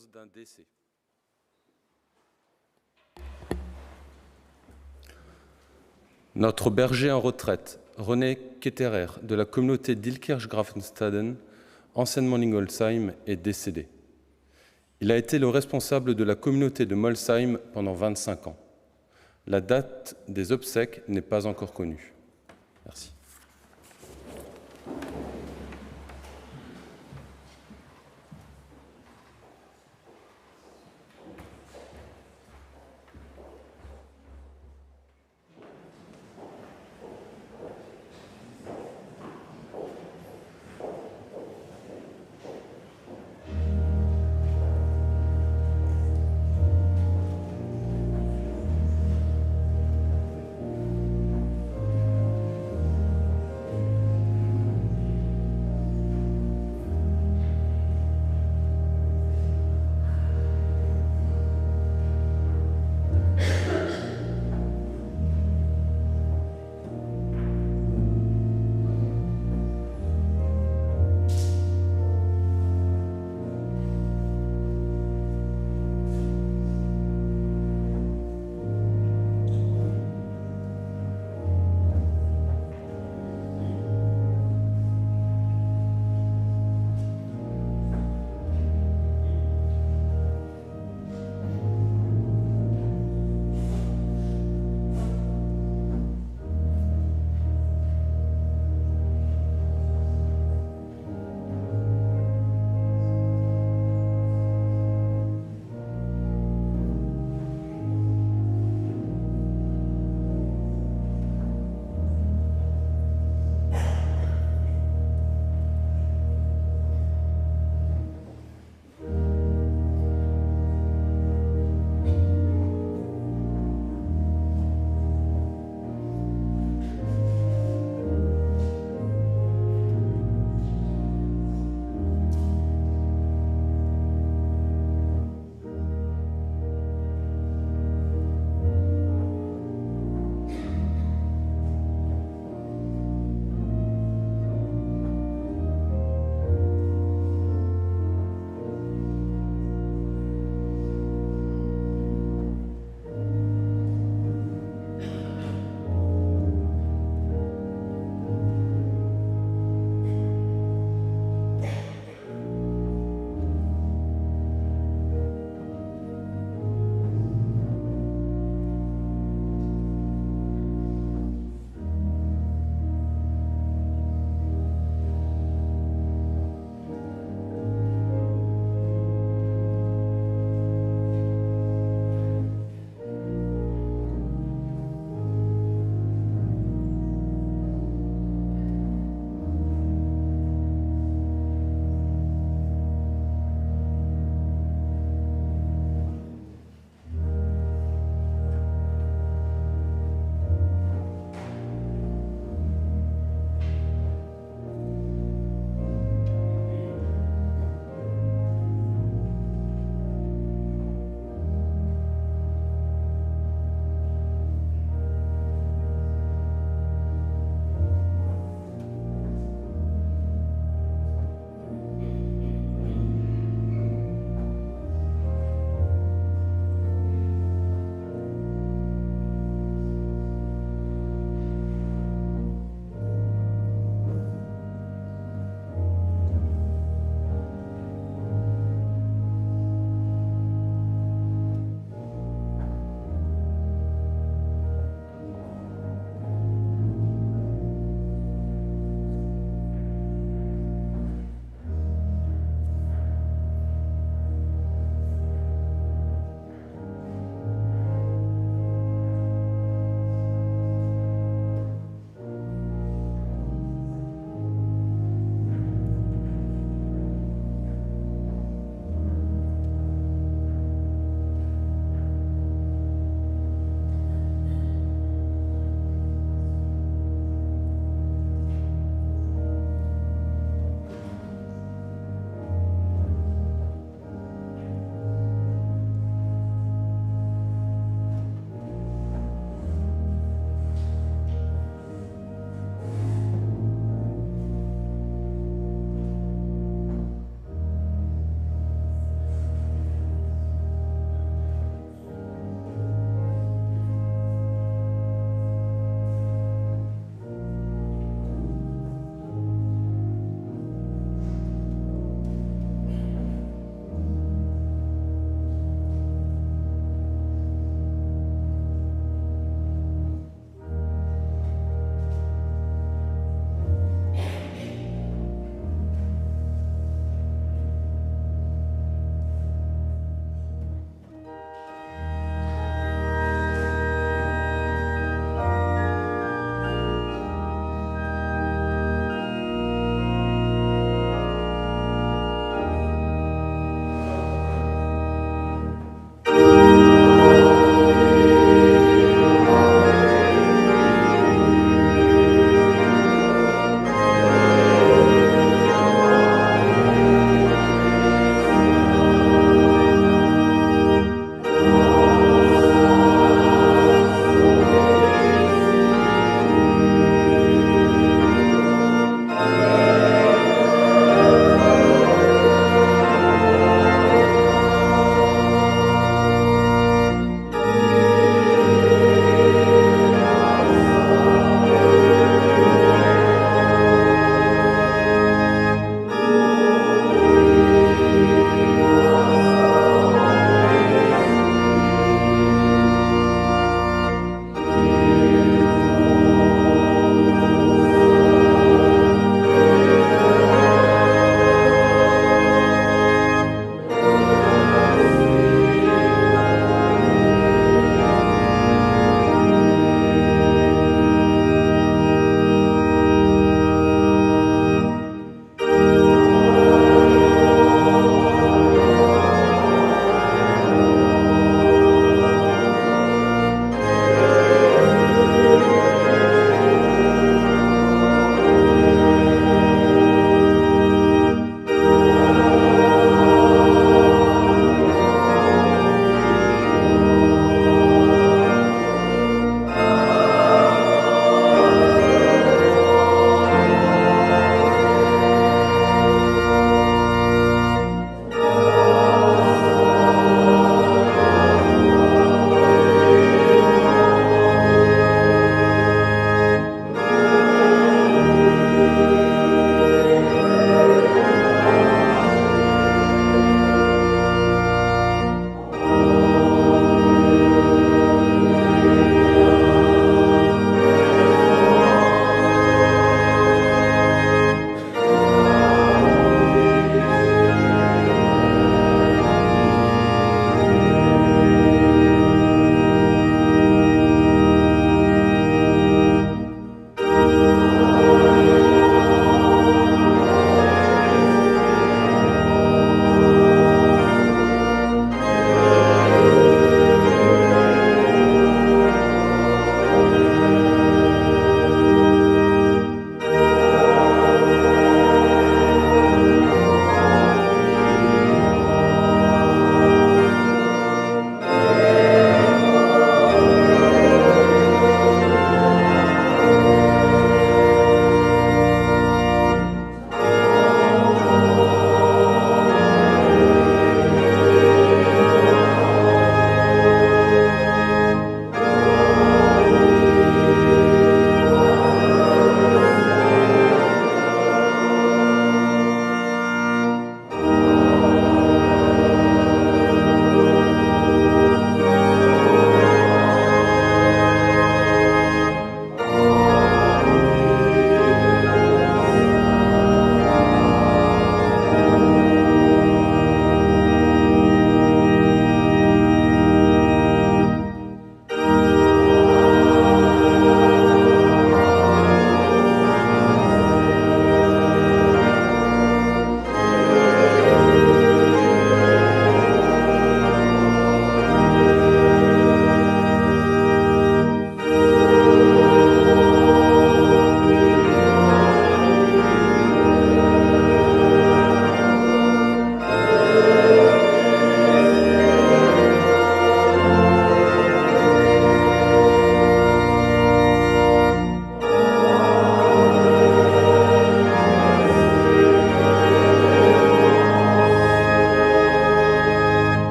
l'annonce d'un décès. Notre berger en retraite, René Ketterer, de la communauté d'Illkirch-Grafenstaden, anciennement Ingolsheim, est décédé. Il a été le responsable de la communauté de Molsheim pendant 25 ans. La date des obsèques n'est pas encore connue. Merci.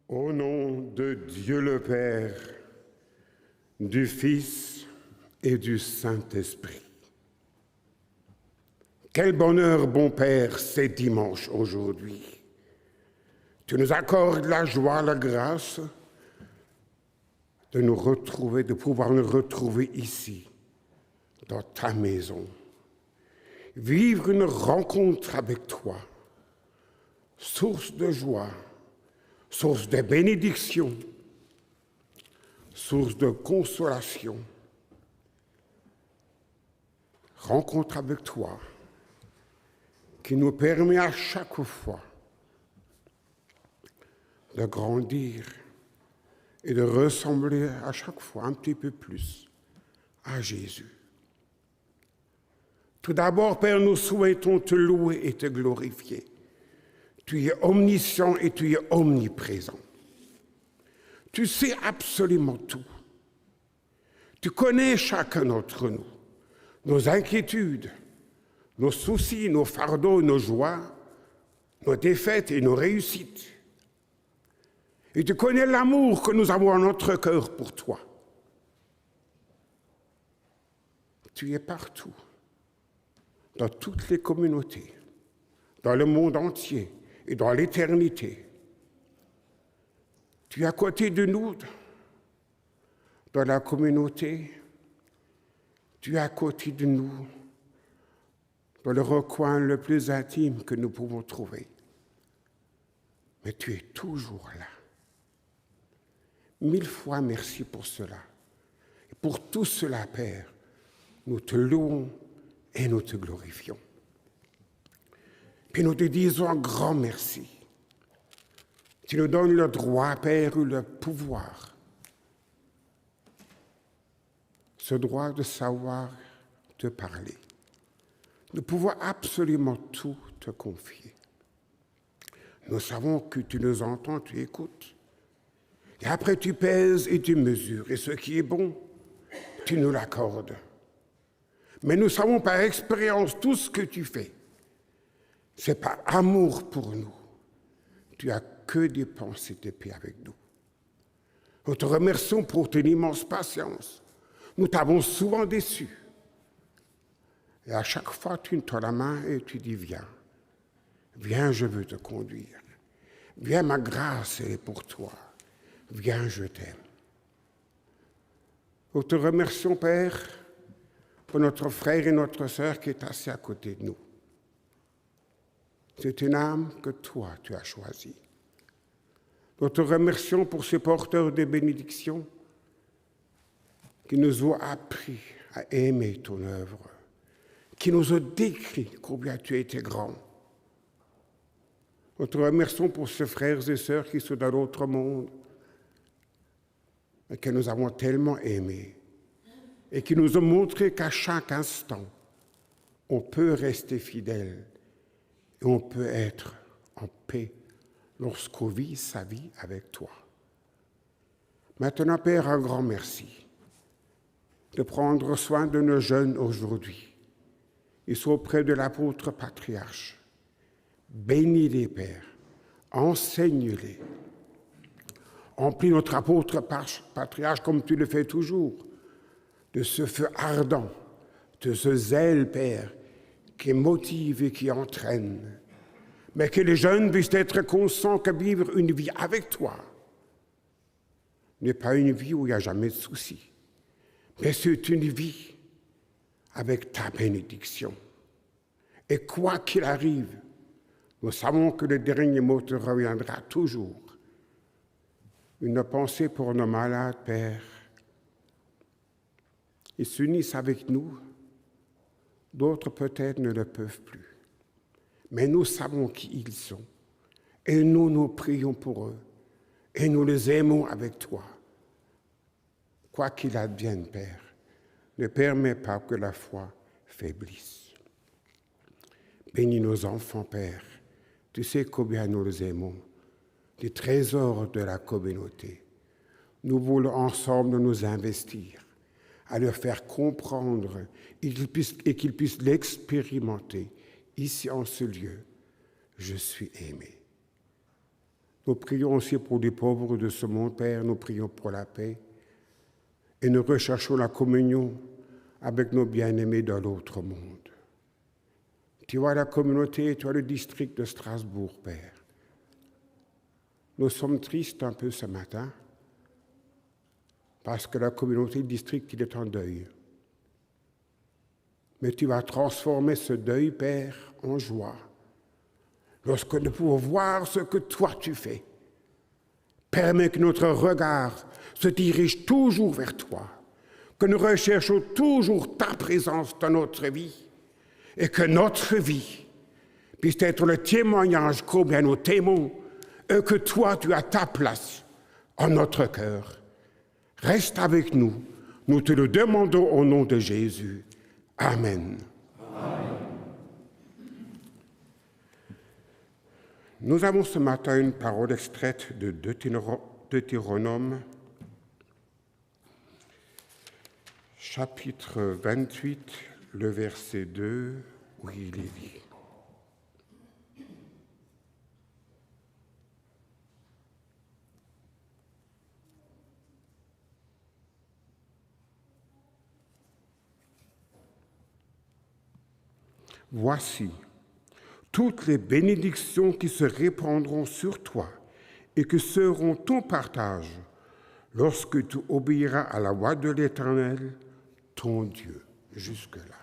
Au nom de Dieu le Père, du Fils et du Saint-Esprit. Quel bonheur, bon Père, c'est dimanche aujourd'hui. Tu nous accordes la joie, la grâce de nous retrouver, de pouvoir nous retrouver ici, dans ta maison. Vivre une rencontre avec toi, source de joie, source de bénédiction, source de consolation. Rencontre avec toi qui nous permet à chaque fois de grandir et de ressembler à chaque fois un petit peu plus à Jésus. Tout d'abord, Père, nous souhaitons te louer et te glorifier. Tu es omniscient et tu es omniprésent. Tu sais absolument tout. Tu connais chacun d'entre nous, nos inquiétudes, nos soucis, nos fardeaux, nos joies, nos défaites et nos réussites. Et tu connais l'amour que nous avons en notre cœur pour toi. Tu es partout, dans toutes les communautés, dans le monde entier et dans l'éternité. Tu es à côté de nous, dans la communauté. Tu es à côté de nous, dans le recoin le plus intime que nous pouvons trouver. Mais tu es toujours là. 1000 fois merci pour cela. Et pour tout cela, Père, nous te louons et nous te glorifions. Puis nous te disons un grand merci. Tu nous donnes le droit, Père, ou le pouvoir. Ce droit de savoir te parler. Nous pouvons absolument tout te confier. Nous savons que tu nous entends, tu écoutes. Et après, tu pèses et tu mesures. Et ce qui est bon, tu nous l'accordes. Mais nous savons par expérience tout ce que tu fais. C'est par amour pour nous. Tu as que des pensées de paix avec nous. Nous te remercions pour ton immense patience. Nous t'avons souvent déçus. Et à chaque fois, tu nous tends la main et tu dis, viens. Viens, je veux te conduire. Viens, ma grâce est pour toi. Viens, je t'aime. Nous te remercions, Père, pour notre frère et notre sœur qui est assis à côté de nous. C'est une âme que toi, tu as choisie. Nous te remercions pour ces porteurs de bénédiction qui nous ont appris à aimer ton œuvre, qui nous ont décrit combien tu étais grand. Nous te remercions pour ces frères et sœurs qui sont dans l'autre monde, et que nous avons tellement aimés, et qui nous ont montré qu'à chaque instant, on peut rester fidèle et on peut être en paix lorsqu'on vit sa vie avec toi. Maintenant, Père, un grand merci de prendre soin de nos jeunes aujourd'hui. Ils sont auprès de l'apôtre patriarche. Bénis-les, Père, enseigne-les. Emplis notre apôtre patriarche comme tu le fais toujours, de ce feu ardent, de ce zèle, Père, qui motive et qui entraîne. Mais que les jeunes puissent être conscients que vivre une vie avec toi n'est pas une vie où il n'y a jamais de soucis, mais c'est une vie avec ta bénédiction. Et quoi qu'il arrive, nous savons que le dernier mot te reviendra toujours. Une pensée pour nos malades, Père. Ils s'unissent avec nous, d'autres peut-être ne le peuvent plus. Mais nous savons qui ils sont. Et nous prions pour eux. Et nous les aimons avec toi. Quoi qu'il advienne, Père, ne permets pas que la foi faiblisse. Bénis nos enfants, Père. Tu sais combien nous les aimons. Les trésors de la communauté. Nous voulons ensemble nous investir, à leur faire comprendre et qu'ils puissent l'expérimenter ici en ce lieu. Je suis aimé. Nous prions aussi pour les pauvres de ce monde, Père. Nous prions pour la paix. Et nous recherchons la communion avec nos bien-aimés dans l'autre monde. Tu vois la communauté, tu vois le district de Strasbourg, Père. Nous sommes tristes un peu ce matin parce que la communauté, le district, il est en deuil. Mais tu vas transformer ce deuil, Père, en joie. Lorsque nous pouvons voir ce que toi tu fais, permets que notre regard se dirige toujours vers toi, que nous recherchons toujours ta présence dans notre vie et que notre vie puisse être le témoignage combien nous t'aimons et que toi tu as ta place en notre cœur. Reste avec nous, nous te le demandons au nom de Jésus. Amen. Amen. Nous avons ce matin une parole extraite de Deutéronome, chapitre 28, le verset 2, où il est dit: Voici toutes les bénédictions qui se répandront sur toi et qui seront ton partage lorsque tu obéiras à la voix de l'Éternel, ton Dieu. Jusque-là.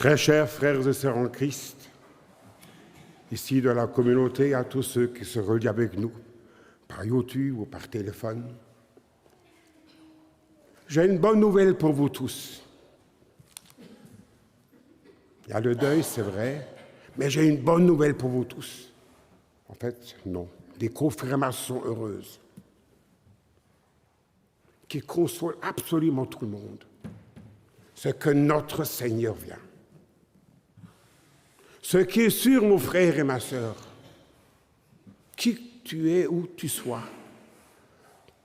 Très chers frères et sœurs en Christ, ici dans la communauté, à tous ceux qui se relient avec nous, par YouTube ou par téléphone, j'ai une bonne nouvelle pour vous tous. Il y a le deuil, c'est vrai, mais j'ai une bonne nouvelle pour vous tous. En fait, non, des confirmations heureuses qui consolent absolument tout le monde. C'est que notre Seigneur vient. Ce qui est sûr, mon frère et ma sœur, qui tu es, où tu sois,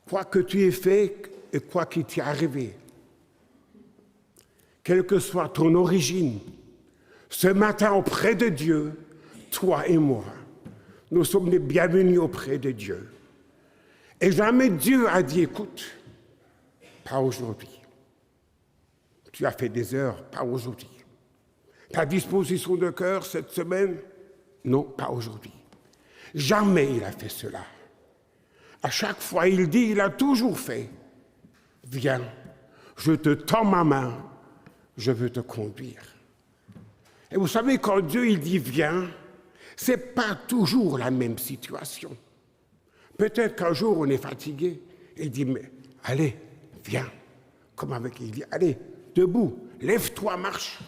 quoi que tu aies fait et quoi qui t'est arrivé, quelle que soit ton origine, ce matin auprès de Dieu, toi et moi, Nous sommes les bienvenus auprès de Dieu. Et jamais Dieu a dit, écoute, pas aujourd'hui. Tu as fait des heures, pas aujourd'hui. Ta disposition de cœur cette semaine, non, pas aujourd'hui. Jamais il a fait cela. À chaque fois, il dit, il a toujours fait. Viens, je te tends ma main, je veux te conduire. Et vous savez, quand Dieu il dit viens, ce n'est pas toujours la même situation. Peut-être qu'un jour on est fatigué, et il dit mais allez, viens. Comme avec il dit allez, debout, lève-toi, marche.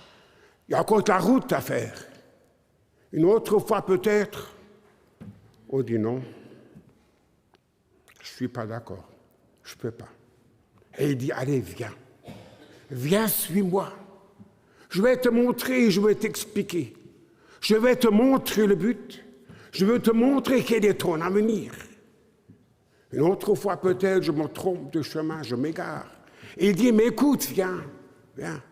Il y a encore de la route à faire. Une autre fois peut-être, on dit non, je ne suis pas d'accord, je ne peux pas. Et il dit allez, viens, viens, suis-moi. Je vais te montrer, je vais t'expliquer. Je vais te montrer le but. Je veux te montrer quel est ton avenir. Une autre fois, peut-être, je me trompe de chemin, je m'égare. Et il dit, mais écoute, viens, viens.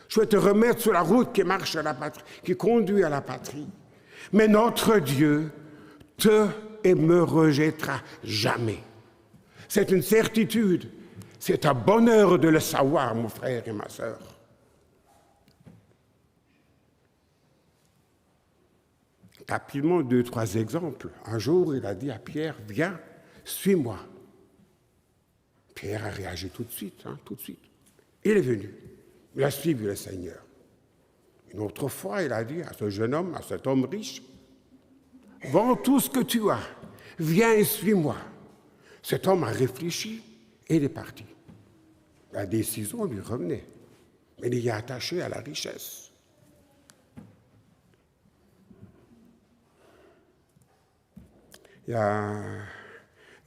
Je vais te remettre sur la route qui marche à la patrie, qui conduit à la patrie. Mais notre Dieu te et me rejettera jamais. C'est une certitude. C'est un bonheur de le savoir, mon frère et ma sœur. Rapidement, 2, 3 exemples. Un jour, il a dit à Pierre, viens, suis-moi. Pierre a réagi tout de suite, tout de suite. Il est venu. Il a suivi le Seigneur. Une autre fois, il a dit à ce jeune homme, à cet homme riche, vends tout ce que tu as, viens et suis-moi. Cet homme a réfléchi et il est parti. La décision lui revenait, mais il est attaché à la richesse. Il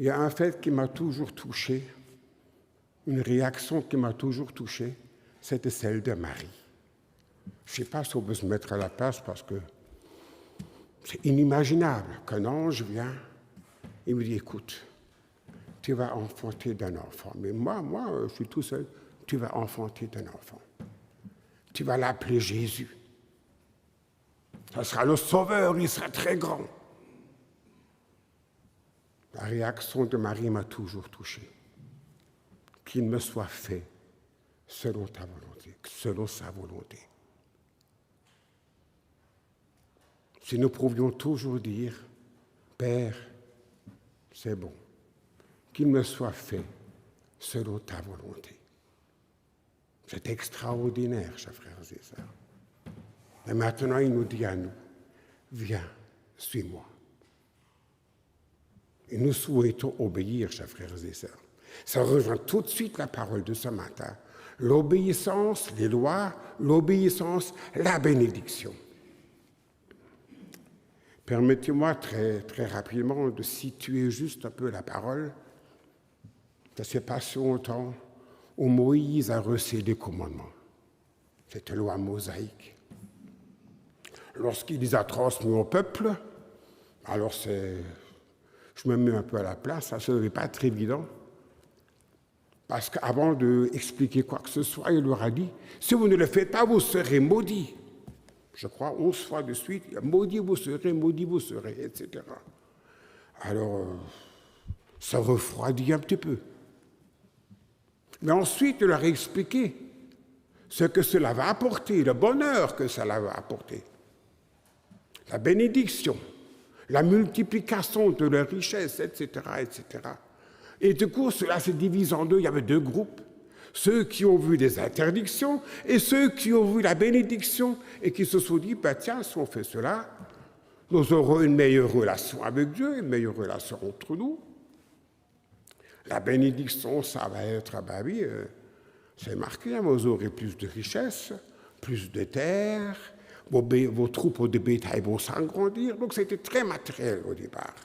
y a un fait qui m'a toujours touché, une réaction qui m'a toujours touché, c'était celle de Marie. Je ne sais pas si on peut se mettre à la place parce que c'est inimaginable qu'un ange vient et me dit, écoute, tu vas enfanter d'un enfant. Mais moi, je suis tout seul, tu vas enfanter d'un enfant. Tu vas l'appeler Jésus. Ça sera le Sauveur, il sera très grand. La réaction de Marie m'a toujours touché. Qu'il me soit fait selon ta volonté, selon sa volonté. Si nous pouvions toujours dire, Père, c'est bon, qu'il me soit fait selon ta volonté. C'est extraordinaire, chers frères et sœurs. Et maintenant, il nous dit à nous, viens, suis-moi. Et nous souhaitons obéir, chers frères et sœurs. Ça rejoint tout de suite la parole de ce matin. L'obéissance, les lois, l'obéissance, la bénédiction. Permettez-moi très, très rapidement de situer juste un peu la parole. Ça ne s'est pas si longtemps où Moïse a reçu des commandements. Cette loi mosaïque. Lorsqu'il les a transmis au peuple, alors je me mets un peu à la place, ça ne devait pas être évident. Parce qu'avant d'expliquer quoi que ce soit, il leur a dit, si vous ne le faites pas, vous serez maudits. Je crois 11 fois de suite, maudit vous serez, etc. Alors, ça refroidit un petit peu. Mais ensuite, il leur a expliqué ce que cela va apporter, le bonheur que cela va apporter. La bénédiction, la multiplication de leurs richesses, etc., etc. Et du coup, cela se divise en deux. Il y avait deux groupes. Ceux qui ont vu des interdictions et ceux qui ont vu la bénédiction et qui se sont dit, tiens, si on fait cela, nous aurons une meilleure relation avec Dieu, une meilleure relation entre nous. La bénédiction, ça va être, c'est marqué, vous aurez plus de richesses, plus de terres, vos troupeaux de bétail vont s'agrandir. Donc c'était très matériel au départ.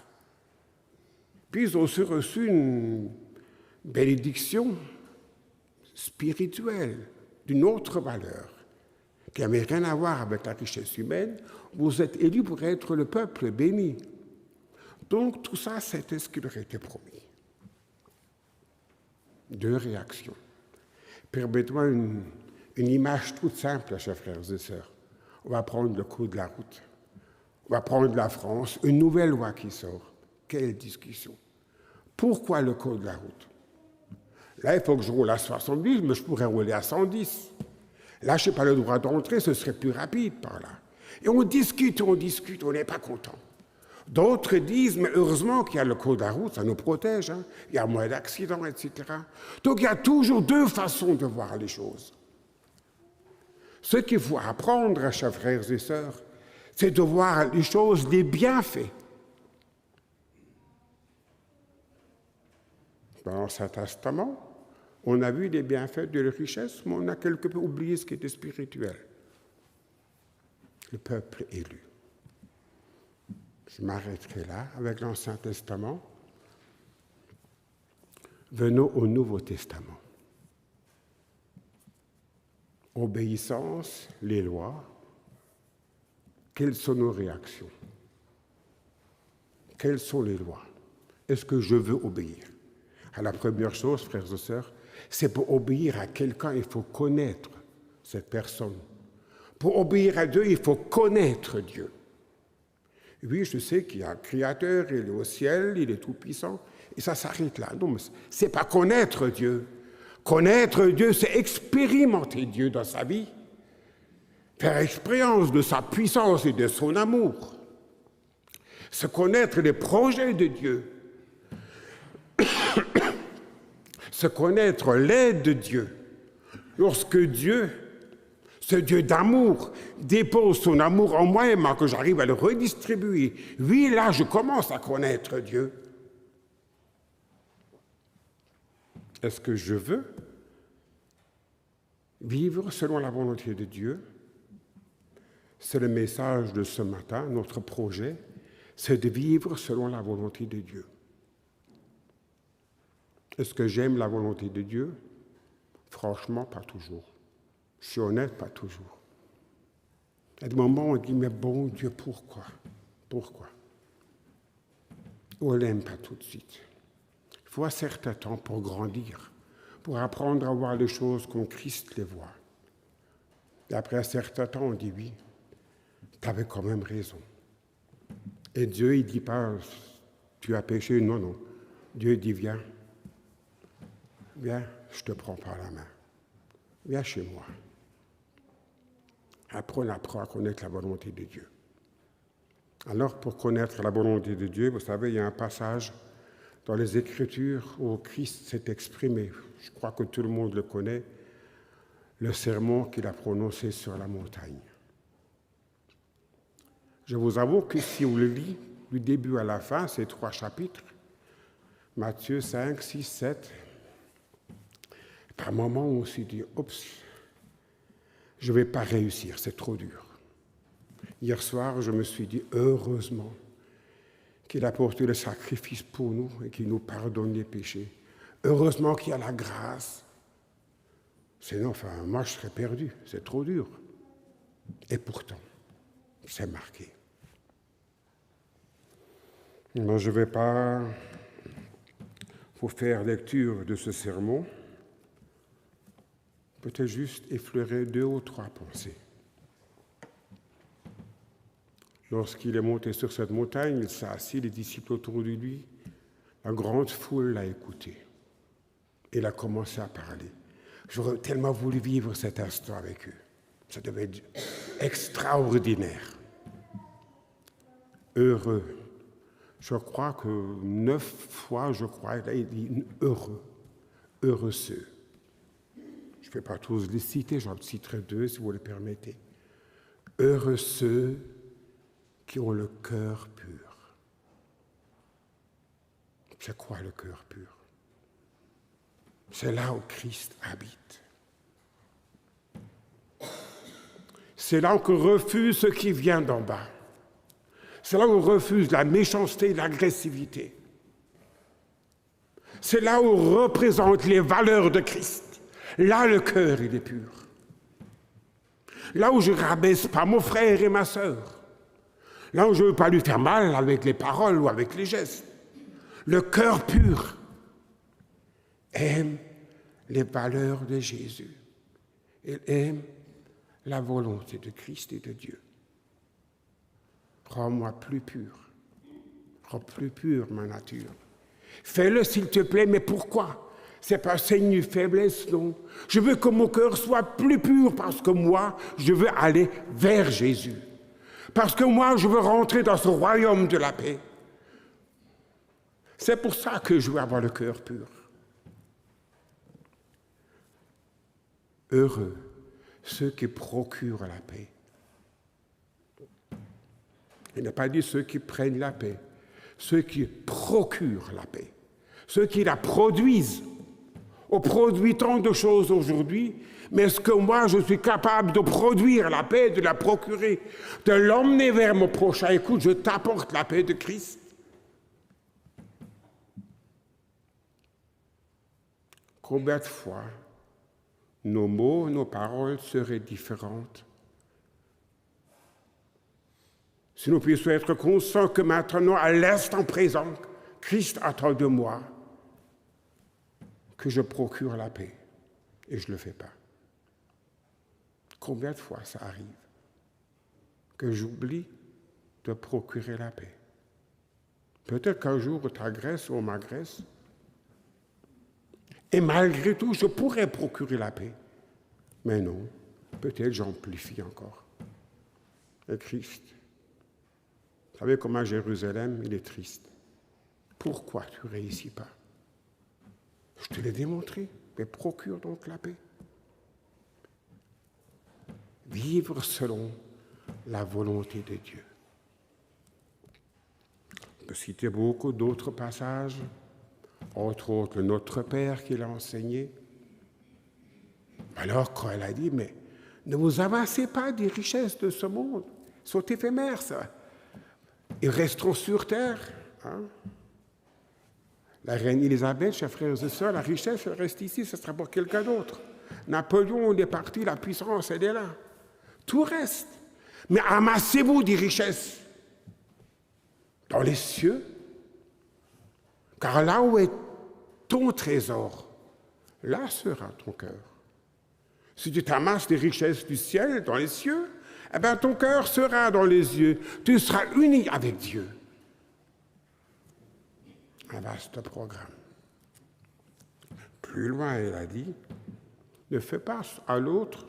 Puis ils ont aussi reçu une bénédiction spirituelle, d'une autre valeur, qui n'avait rien à voir avec la richesse humaine. Vous êtes élus pour être le peuple béni. Donc tout ça, c'était ce qui leur était promis. Deux réactions. Permettez-moi une image toute simple, chers frères et sœurs. On va prendre le coup de la route. On va prendre la France, une nouvelle loi qui sort. Quelle discussion. Pourquoi le code de la route? Là, il faut que je roule à 70, mais je pourrais rouler à 110. Là, je n'ai pas le droit d'entrer, ce serait plus rapide par là. Et on discute, on n'est pas content. D'autres disent, mais heureusement qu'il y a le code de la route, ça nous protège, hein. Il y a moins d'accidents, etc. Donc il y a toujours deux façons de voir les choses. Ce qu'il faut apprendre, chers frères et sœurs, c'est de voir les choses, les bienfaits. Dans l'Ancien Testament, on a vu les bienfaits de la richesse, mais on a quelque peu oublié ce qui était spirituel. Le peuple élu. Je m'arrêterai là avec l'Ancien Testament. Venons au Nouveau Testament. Obéissance, les lois. Quelles sont nos réactions? Quelles sont les lois? Est-ce que je veux obéir? À la première chose, frères et sœurs, c'est pour obéir à quelqu'un, il faut connaître cette personne. Pour obéir à Dieu, il faut connaître Dieu. Oui, je sais qu'il y a un Créateur, il est au ciel, il est tout-puissant, et ça s'arrête là. Non, mais c'est pas connaître Dieu. Connaître Dieu, c'est expérimenter Dieu dans sa vie, faire expérience de sa puissance et de son amour, se connaître les projets de Dieu, se connaître l'aide de Dieu. Lorsque Dieu, ce Dieu d'amour, dépose son amour en moi et que j'arrive à le redistribuer, oui, là, je commence à connaître Dieu. Est-ce que je veux vivre selon la volonté de Dieu? C'est le message de ce matin, notre projet, c'est de vivre selon la volonté de Dieu. Est-ce que j'aime la volonté de Dieu? Franchement, pas toujours. Je suis honnête, pas toujours. À des moments, on dit, mais bon Dieu, pourquoi? Pourquoi? On ne l'aime pas tout de suite. Il faut un certain temps pour grandir, pour apprendre à voir les choses comme Christ les voit. Et après un certain temps, on dit, oui, tu avais quand même raison. Et Dieu, il ne dit pas, tu as péché, non, non. Dieu dit, viens, je te prends par la main. Viens chez moi. Après, on apprend à connaître la volonté de Dieu. Alors, pour connaître la volonté de Dieu, vous savez, il y a un passage dans les Écritures où Christ s'est exprimé. Je crois que tout le monde le connaît, le sermon qu'il a prononcé sur la montagne. Je vous avoue que si on le lit du début à la fin, ces 3 chapitres, Matthieu 5, 6, 7, par moments, on s'est dit, oups, je ne vais pas réussir, c'est trop dur. Hier soir, je me suis dit, heureusement qu'il a porté le sacrifice pour nous et qu'il nous pardonne les péchés. Heureusement qu'il y a la grâce. Sinon, moi, je serais perdu, c'est trop dur. Et pourtant, c'est marqué. Non, je ne vais pas vous faire lecture de ce sermon. Peut-être juste effleurer 2 ou 3 pensées. Lorsqu'il est monté sur cette montagne, il s'est assis, les disciples autour de lui, la grande foule l'a écouté. Il a commencé à parler. J'aurais tellement voulu vivre cet instant avec eux. Ça devait être extraordinaire. Heureux. Je crois que 9 fois, il dit heureux. Heureux ceux. Je ne vais pas tous les citer, j'en citerai 2 si vous le permettez. Heureux ceux qui ont le cœur pur. C'est quoi le cœur pur? C'est là où Christ habite. C'est là qu'on refuse ce qui vient d'en bas. C'est là où on refuse la méchanceté et l'agressivité. C'est là où on représente les valeurs de Christ. Là, le cœur, il est pur. Là où je ne rabaisse pas mon frère et ma sœur. Là où je ne veux pas lui faire mal avec les paroles ou avec les gestes. Le cœur pur aime les valeurs de Jésus. Il aime la volonté de Christ et de Dieu. Rends-moi plus pur. Rends plus pure ma nature. Fais-le s'il te plaît, mais pourquoi? C'est pas signe de faiblesse, non. Je veux que mon cœur soit plus pur parce que moi, je veux aller vers Jésus. Parce que moi, je veux rentrer dans ce royaume de la paix. C'est pour ça que je veux avoir le cœur pur. Heureux ceux qui procurent la paix. Il n'a pas dit ceux qui prennent la paix, ceux qui procurent la paix, ceux qui la produisent. On produit tant de choses aujourd'hui, mais est-ce que moi je suis capable de produire la paix, de la procurer, de l'emmener vers mon prochain? Écoute, je t'apporte la paix de Christ. Combien de fois nos mots, nos paroles seraient différentes si nous puissions être conscients que maintenant, à l'instant présent, Christ attend de moi que je procure la paix, et je ne le fais pas. Combien de fois ça arrive que j'oublie de procurer la paix? Peut-être qu'un jour, on t'agresse ou on m'agresse, et malgré tout, je pourrais procurer la paix. Mais non, peut-être j'amplifie encore. Et Christ, vous savez comment Jérusalem, il est triste. Pourquoi tu ne réussis pas? Je te l'ai démontré, mais procure donc la paix. Vivre selon la volonté de Dieu. On peut citer beaucoup d'autres passages, entre autres le Notre Père qu'il a enseigné. Alors quand elle a dit, mais ne vous avancez pas des richesses de ce monde, elles sont éphémères, ça. Ils resteront sur terre. Hein? La reine Élisabeth, chers frères et sœurs, la richesse elle reste ici, ce sera pour quelqu'un d'autre. Napoléon, il est parti, la puissance, elle est là. Tout reste. Mais amassez-vous des richesses dans les cieux, car là où est ton trésor, là sera ton cœur. Si tu t'amasses des richesses du ciel dans les cieux, eh bien ton cœur sera dans les yeux. Tu seras uni avec Dieu. Un vaste programme. Plus loin, elle a dit, ne fais pas à l'autre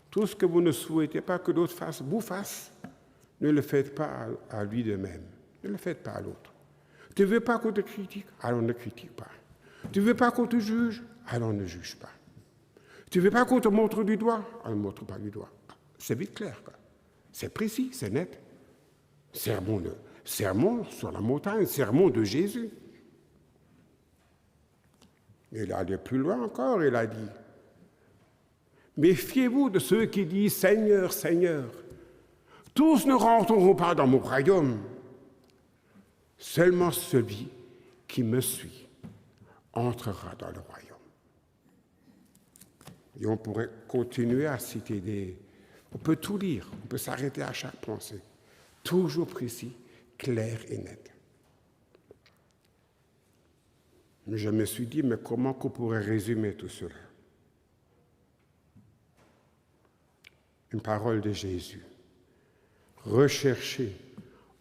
tout ce que vous ne souhaitez pas que l'autre vous fasse. Ne le faites pas à lui de même. Ne le faites pas à l'autre. Tu ne veux pas qu'on te critique? Alors ne critique pas. Tu ne veux pas qu'on te juge? Alors ne juge pas. Tu ne veux pas qu'on te montre du doigt? Alors ne montre pas du doigt. C'est vite clair, quoi. C'est précis, c'est net. Sermon sur la montagne, sermon de Jésus. Il a allé plus loin encore, il a dit, méfiez-vous de ceux qui disent Seigneur, Seigneur. Tous ne rentreront pas dans mon royaume. Seulement celui qui me suit entrera dans le royaume. Et on pourrait continuer à citer des... On peut tout lire, on peut s'arrêter à chaque pensée. Toujours précis, clair et net. Mais je me suis dit, mais comment qu'on pourrait résumer tout cela? Une parole de Jésus. Recherchez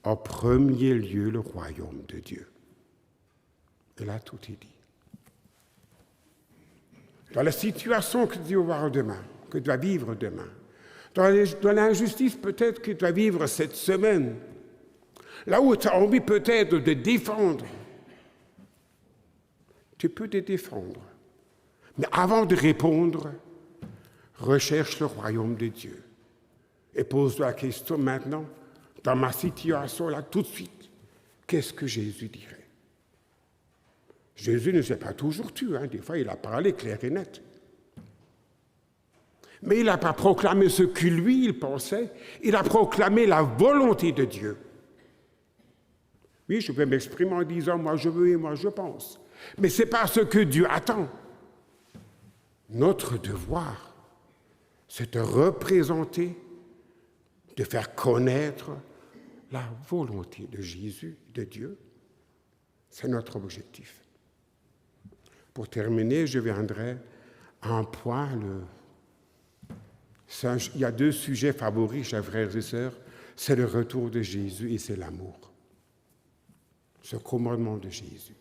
en premier lieu le royaume de Dieu. Et là, tout est dit. Dans la situation que tu dois voir demain, que tu dois vivre demain, dans l'injustice peut-être que tu dois vivre cette semaine, là où tu as envie peut-être de défendre, tu peux te défendre. Mais avant de répondre, recherche le royaume de Dieu. Et pose-toi la question maintenant, dans ma situation là, tout de suite, qu'est-ce que Jésus dirait? Jésus ne s'est pas toujours tué, hein. Des fois il a parlé clair et net. Mais il n'a pas proclamé ce que lui, il pensait, il a proclamé la volonté de Dieu. Oui, je peux m'exprimer en disant, moi je veux et moi je pense. Mais ce n'est pas ce que Dieu attend. Notre devoir, c'est de représenter, de faire connaître la volonté de Jésus, de Dieu. C'est notre objectif. Pour terminer, je viendrai à un point, Il y a 2 sujets favoris, chers frères et sœurs. C'est le retour de Jésus et c'est l'amour. Ce commandement de Jésus.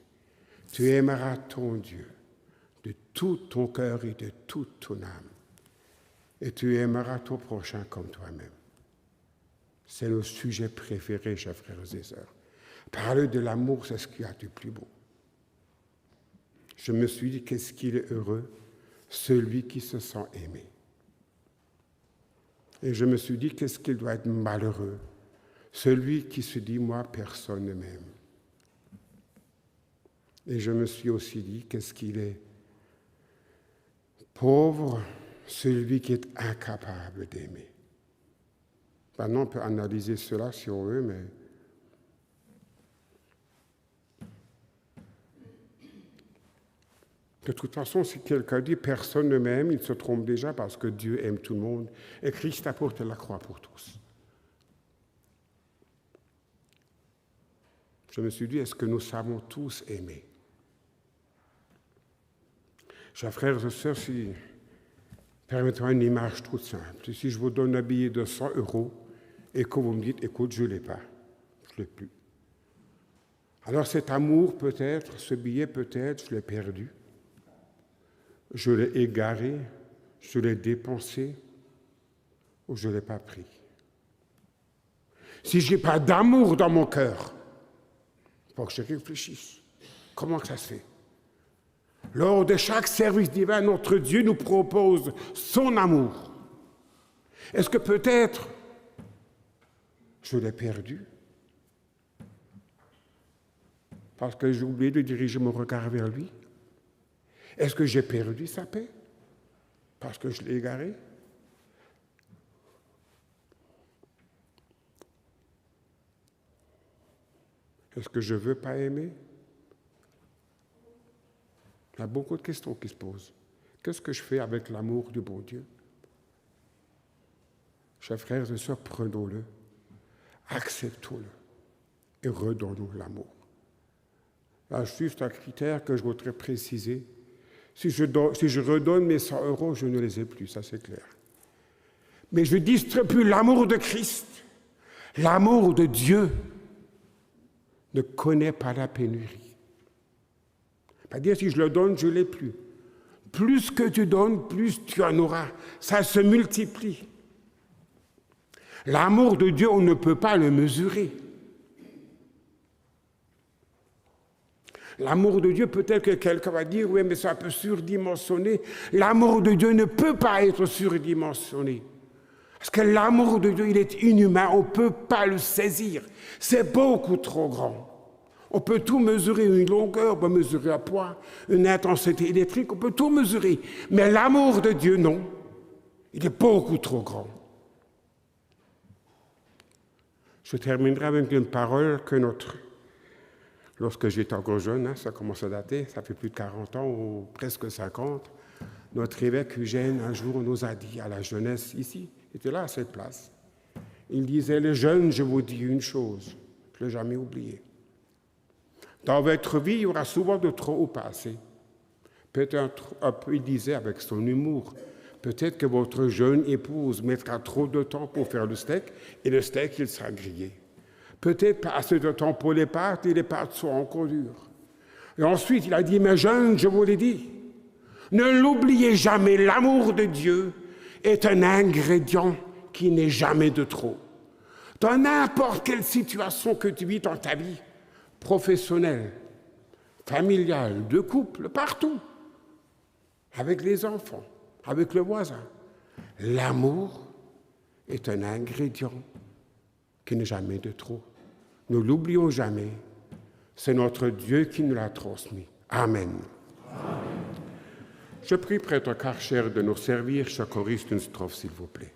Tu aimeras ton Dieu de tout ton cœur et de toute ton âme. Et tu aimeras ton prochain comme toi-même. C'est le sujet préféré, chers frères et sœurs. Parler de l'amour, c'est ce qu'il y a de plus beau. Je me suis dit, qu'est-ce qu'il est heureux, celui qui se sent aimé. Et je me suis dit, qu'est-ce qu'il doit être malheureux, celui qui se dit, moi, personne ne m'aime. Et je me suis aussi dit, qu'est-ce qu'il est pauvre, celui qui est incapable d'aimer. Maintenant, on peut analyser cela si on veut, mais de toute façon, si quelqu'un dit « personne ne m'aime », il se trompe déjà parce que Dieu aime tout le monde et Christ a porté la croix pour tous. Je me suis dit, est-ce que nous savons tous aimer? Chers frères et sœurs, permettez-moi une image toute simple. Si je vous donne un billet de 100 € et que vous me dites « écoute, je ne l'ai pas, je ne l'ai plus ». Alors cet amour peut-être, ce billet peut-être, je l'ai perdu. Je l'ai égaré, je l'ai dépensé ou je ne l'ai pas pris. Si je n'ai pas d'amour dans mon cœur, il faut que je réfléchisse. Comment ça se fait? Lors de chaque service divin, notre Dieu nous propose son amour. Est-ce que peut-être je l'ai perdu? Parce que j'ai oublié de diriger mon regard vers lui? Est-ce que j'ai perdu sa paix parce que je l'ai égaré? Est-ce que je ne veux pas aimer? Il y a beaucoup de questions qui se posent. Qu'est-ce que je fais avec l'amour du bon Dieu? Chers frères et sœurs, prenons-le, acceptons-le et redonnons l'amour. Là, juste un critère que je voudrais préciser. Si je redonne mes 100 €, je ne les ai plus, ça c'est clair. Mais je distribue l'amour de Christ. L'amour de Dieu ne connaît pas la pénurie. C'est-à-dire, si je le donne, je ne l'ai plus. Plus que tu donnes, plus tu en auras. Ça se multiplie. L'amour de Dieu, on ne peut pas le mesurer. L'amour de Dieu, peut-être que quelqu'un va dire, oui, mais c'est un peu surdimensionné. L'amour de Dieu ne peut pas être surdimensionné. Parce que l'amour de Dieu, il est inhumain, on ne peut pas le saisir. C'est beaucoup trop grand. On peut tout mesurer, une longueur, on peut mesurer un poids, une intensité électrique, on peut tout mesurer. Mais l'amour de Dieu, non. Il est beaucoup trop grand. Je terminerai avec une parole que lorsque j'étais encore jeune, ça commence à dater, ça fait plus de 40 ans ou presque 50, notre évêque Eugène, un jour, nous a dit à la jeunesse ici, il était là à cette place. Il disait, les jeunes, je vous dis une chose, je ne l'ai jamais oublié. Dans votre vie, il y aura souvent de trop ou pas assez. Peut-être un peu, il disait avec son humour, peut-être que votre jeune épouse mettra trop de temps pour faire le steak, et le steak, il sera grillé. Peut-être pas assez de temps pour les pâtes, et les pâtes sont encore dures. Et ensuite, il a dit, mes jeunes, je vous l'ai dit, ne l'oubliez jamais, l'amour de Dieu est un ingrédient qui n'est jamais de trop. Dans n'importe quelle situation que tu vis dans ta vie, professionnelle, familiale, de couple, partout, avec les enfants, avec le voisin, l'amour est un ingrédient qui n'est jamais de trop. Ne l'oublions jamais. C'est notre Dieu qui nous l'a transmis. Amen. Amen. Je prie prêtre Karcher de nous servir chaque choriste une strophe, s'il vous plaît.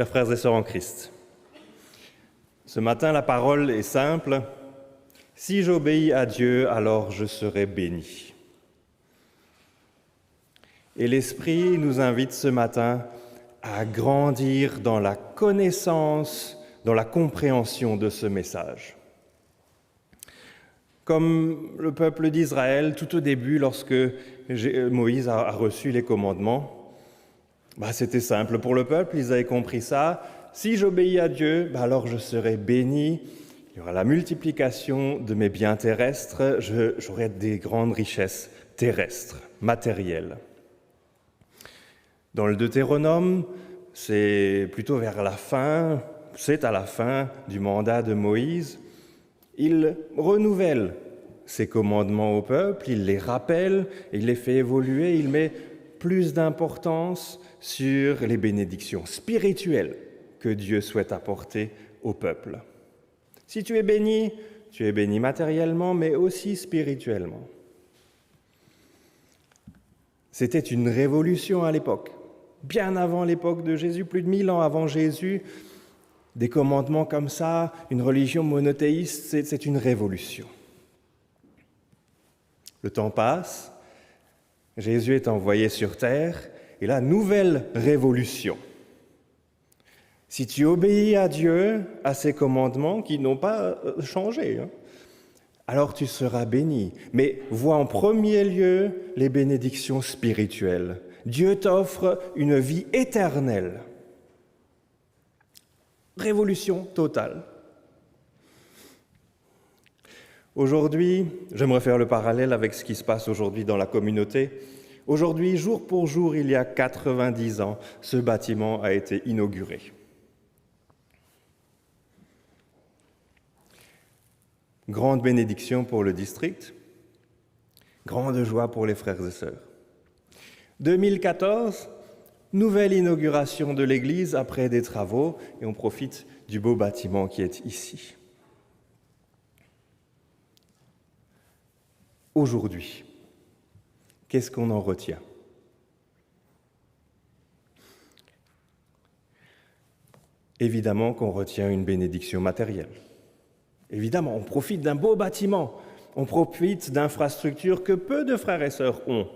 Chers frères et sœurs en Christ, ce matin, la parole est simple. Si j'obéis à Dieu, alors je serai béni. Et l'Esprit nous invite ce matin à grandir dans la connaissance, dans la compréhension de ce message. Comme le peuple d'Israël, tout au début, lorsque Moïse a reçu les commandements, c'était simple pour le peuple, ils avaient compris ça. Si j'obéis à Dieu, alors je serai béni, il y aura la multiplication de mes biens terrestres, j'aurai des grandes richesses terrestres, matérielles. Dans le Deutéronome, c'est plutôt vers la fin, c'est à la fin du mandat de Moïse, il renouvelle ses commandements au peuple, il les rappelle, il les fait évoluer, il met plus d'importance sur les bénédictions spirituelles que Dieu souhaite apporter au peuple. Si tu es béni matériellement, mais aussi spirituellement. C'était une révolution à l'époque, bien avant l'époque de Jésus, plus de 1000 ans avant Jésus. Des commandements comme ça, une religion monothéiste, c'est une révolution. Le temps passe, Jésus est envoyé sur terre, et là, nouvelle révolution. Si tu obéis à Dieu, à ses commandements qui n'ont pas changé, alors tu seras béni. Mais vois en premier lieu les bénédictions spirituelles. Dieu t'offre une vie éternelle. Révolution totale. Aujourd'hui, j'aimerais faire le parallèle avec ce qui se passe aujourd'hui dans la communauté. Aujourd'hui, jour pour jour, il y a 90 ans, ce bâtiment a été inauguré. Grande bénédiction pour le district, grande joie pour les frères et sœurs. 2014, nouvelle inauguration de l'église après des travaux, et on profite du beau bâtiment qui est ici. Aujourd'hui, qu'est-ce qu'on en retient ? Évidemment qu'on retient une bénédiction matérielle. Évidemment, on profite d'un beau bâtiment, on profite d'infrastructures que peu de frères et sœurs ont.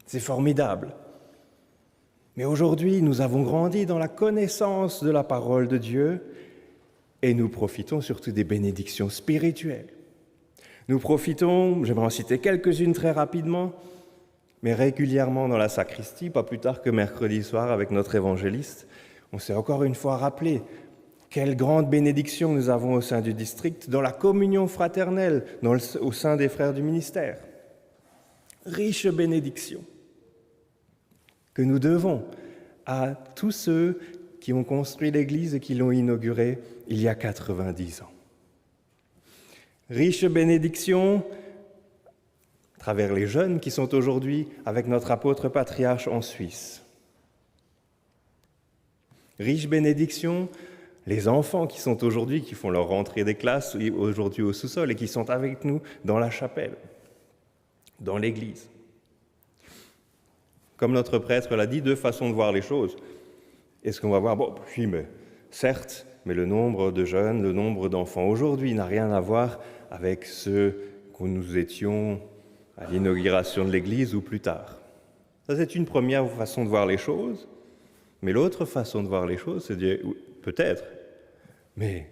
C'est formidable. Mais aujourd'hui, nous avons grandi dans la connaissance de la parole de Dieu et nous profitons surtout des bénédictions spirituelles. Nous profitons, j'aimerais en citer quelques-unes très rapidement, mais régulièrement dans la sacristie, pas plus tard que mercredi soir avec notre évangéliste, on s'est encore une fois rappelé quelle grande bénédiction nous avons au sein du district, dans la communion fraternelle, au sein des frères du ministère. Riche bénédiction que nous devons à tous ceux qui ont construit l'Église et qui l'ont inaugurée il y a 90 ans. Riche bénédiction à travers les jeunes qui sont aujourd'hui avec notre apôtre patriarche en Suisse. Riche bénédiction les enfants qui sont aujourd'hui, qui font leur rentrée des classes, aujourd'hui au sous-sol, et qui sont avec nous dans la chapelle, dans l'église. Comme notre prêtre l'a dit, deux façons de voir les choses. Est-ce qu'on va voir, certes, mais le nombre de jeunes, le nombre d'enfants aujourd'hui n'a rien à voir avec ceux que nous étions à l'inauguration de l'église ou plus tard. Ça, c'est une première façon de voir les choses. Mais l'autre façon de voir les choses, c'est de dire, peut-être, mais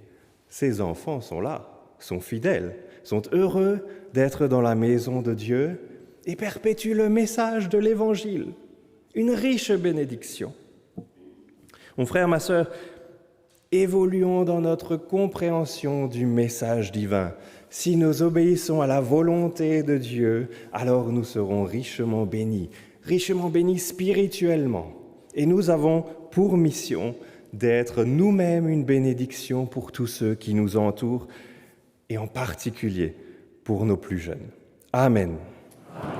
ces enfants sont là, sont fidèles, sont heureux d'être dans la maison de Dieu et perpétuent le message de l'Évangile. Une riche bénédiction. Mon frère, ma sœur, évoluons dans notre compréhension du message divin. Si nous obéissons à la volonté de Dieu, alors nous serons richement bénis spirituellement. Et nous avons pour mission d'être nous-mêmes une bénédiction pour tous ceux qui nous entourent, et en particulier pour nos plus jeunes. Amen. Amen.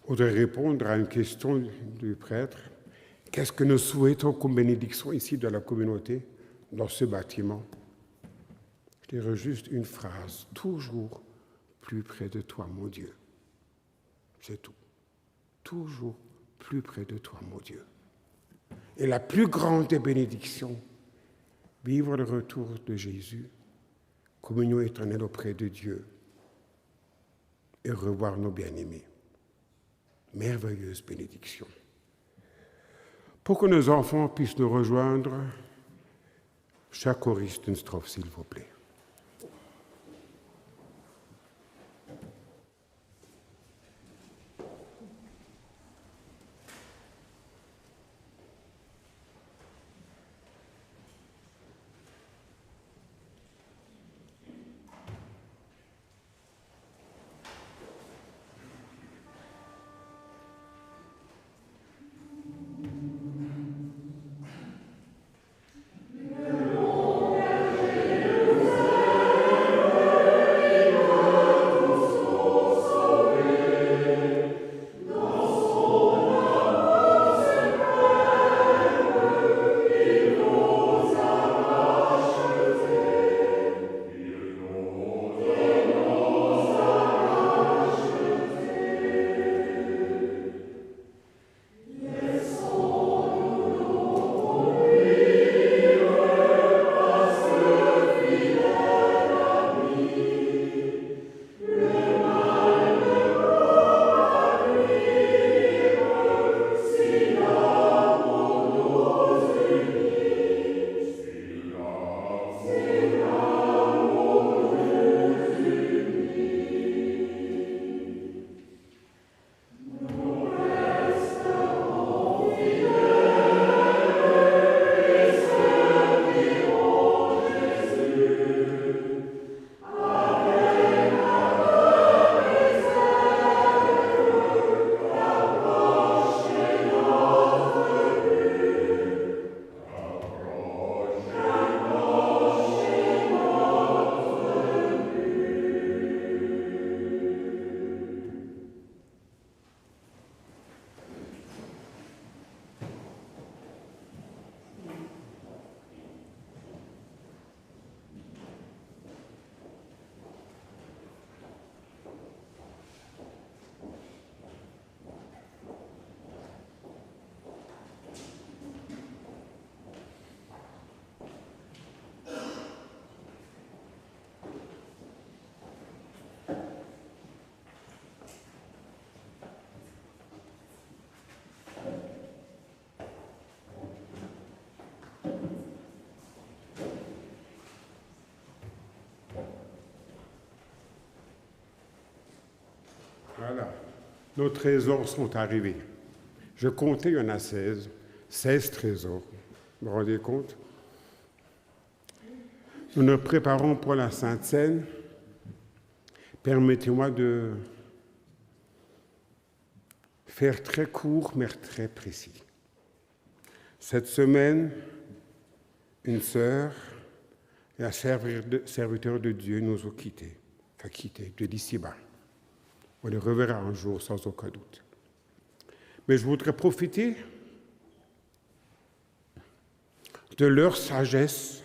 Je voudrais répondre à une question du prêtre. Qu'est-ce que nous souhaitons comme bénédiction ici de la communauté, dans ce bâtiment ? Je dirais juste une phrase. Toujours plus près de toi, mon Dieu. C'est tout. Toujours plus près de toi, mon Dieu. Et la plus grande des bénédictions, vivre le retour de Jésus, communion éternelle auprès de Dieu et revoir nos bien-aimés. Merveilleuse bénédiction. Pour que nos enfants puissent nous rejoindre, chaque choriste une strophe, s'il vous plaît. Voilà, nos trésors sont arrivés. Je comptais, il y en a 16. 16 trésors. Vous vous rendez compte? Nous nous préparons pour la Sainte Seine. Permettez-moi de faire très court, mais très précis. Cette semaine, une sœur et un serviteur de Dieu nous ont quittés, de d'ici-bas. On les reverra un jour sans aucun doute. Mais je voudrais profiter de leur sagesse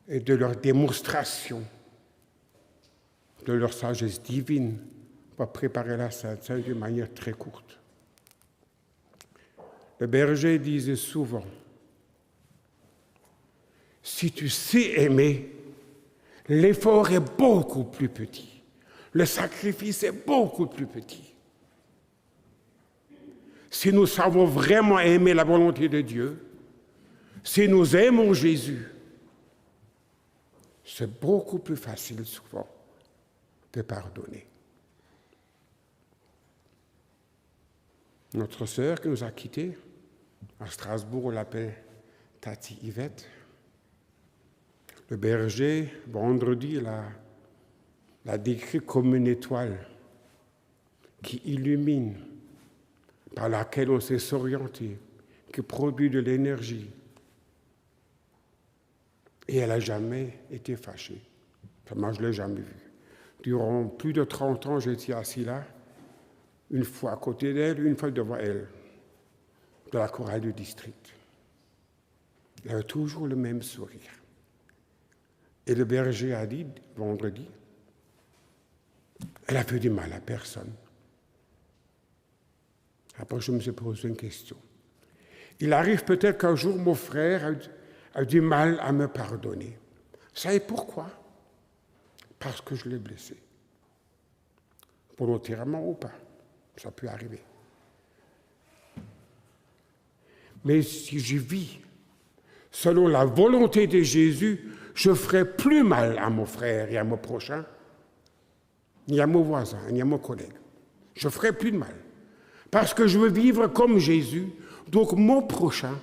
et de leur démonstration, de leur sagesse divine pour préparer la Sainte Seine d'une manière très courte. Le berger disait souvent, si tu sais aimer, l'effort est beaucoup plus petit. Le sacrifice est beaucoup plus petit. Si nous savons vraiment aimer la volonté de Dieu, si nous aimons Jésus, c'est beaucoup plus facile souvent de pardonner. Notre sœur qui nous a quittés, à Strasbourg, on l'appelle Tati Yvette. Le berger, vendredi, l'a décrit comme une étoile qui illumine, par laquelle on sait s'orienter, qui produit de l'énergie. Et elle n'a jamais été fâchée. Moi, je ne l'ai jamais vue. Durant plus de 30 ans, j'étais assis là, une fois à côté d'elle, une fois devant elle, de la chorale du district. Elle avait toujours le même sourire. Et le berger a dit, vendredi, Elle a fait du mal à personne. Après, je me suis posé une question. Il arrive peut-être qu'un jour, mon frère a du mal à me pardonner. Vous savez pourquoi? Parce que je l'ai blessé. Volontairement ou pas, ça peut arriver. Mais si je vis selon la volonté de Jésus, je ferai plus mal à mon frère et à mon prochain, ni à mon voisin, ni à mon collègue. Je ferai plus de mal. Parce que je veux vivre comme Jésus, donc mon prochain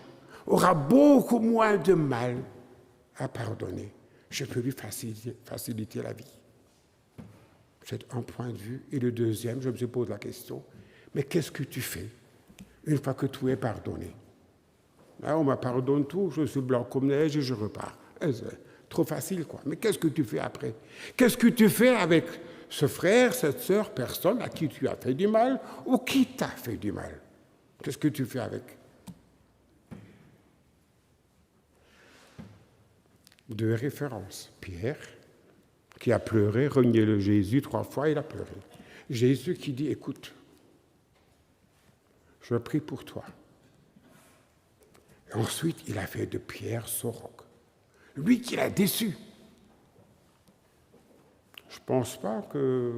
aura beaucoup moins de mal à pardonner. Je peux lui faciliter la vie. C'est un point de vue. Et le deuxième, je me pose la question, mais qu'est-ce que tu fais une fois que tout est pardonné? Là, on me pardonne tout, je suis blanc comme neige et je repars. C'est trop facile, quoi. Mais qu'est-ce que tu fais après? Qu'est-ce que tu fais avec ce frère, cette sœur, personne à qui tu as fait du mal ou qui t'a fait du mal? Qu'est-ce que tu fais avec? Deux références. Pierre, qui a pleuré, renié le Jésus 3 fois, il a pleuré. Jésus qui dit, écoute, je prie pour toi. Et ensuite, il a fait de Pierre son roc. Lui qui l'a déçu. Je ne pense pas que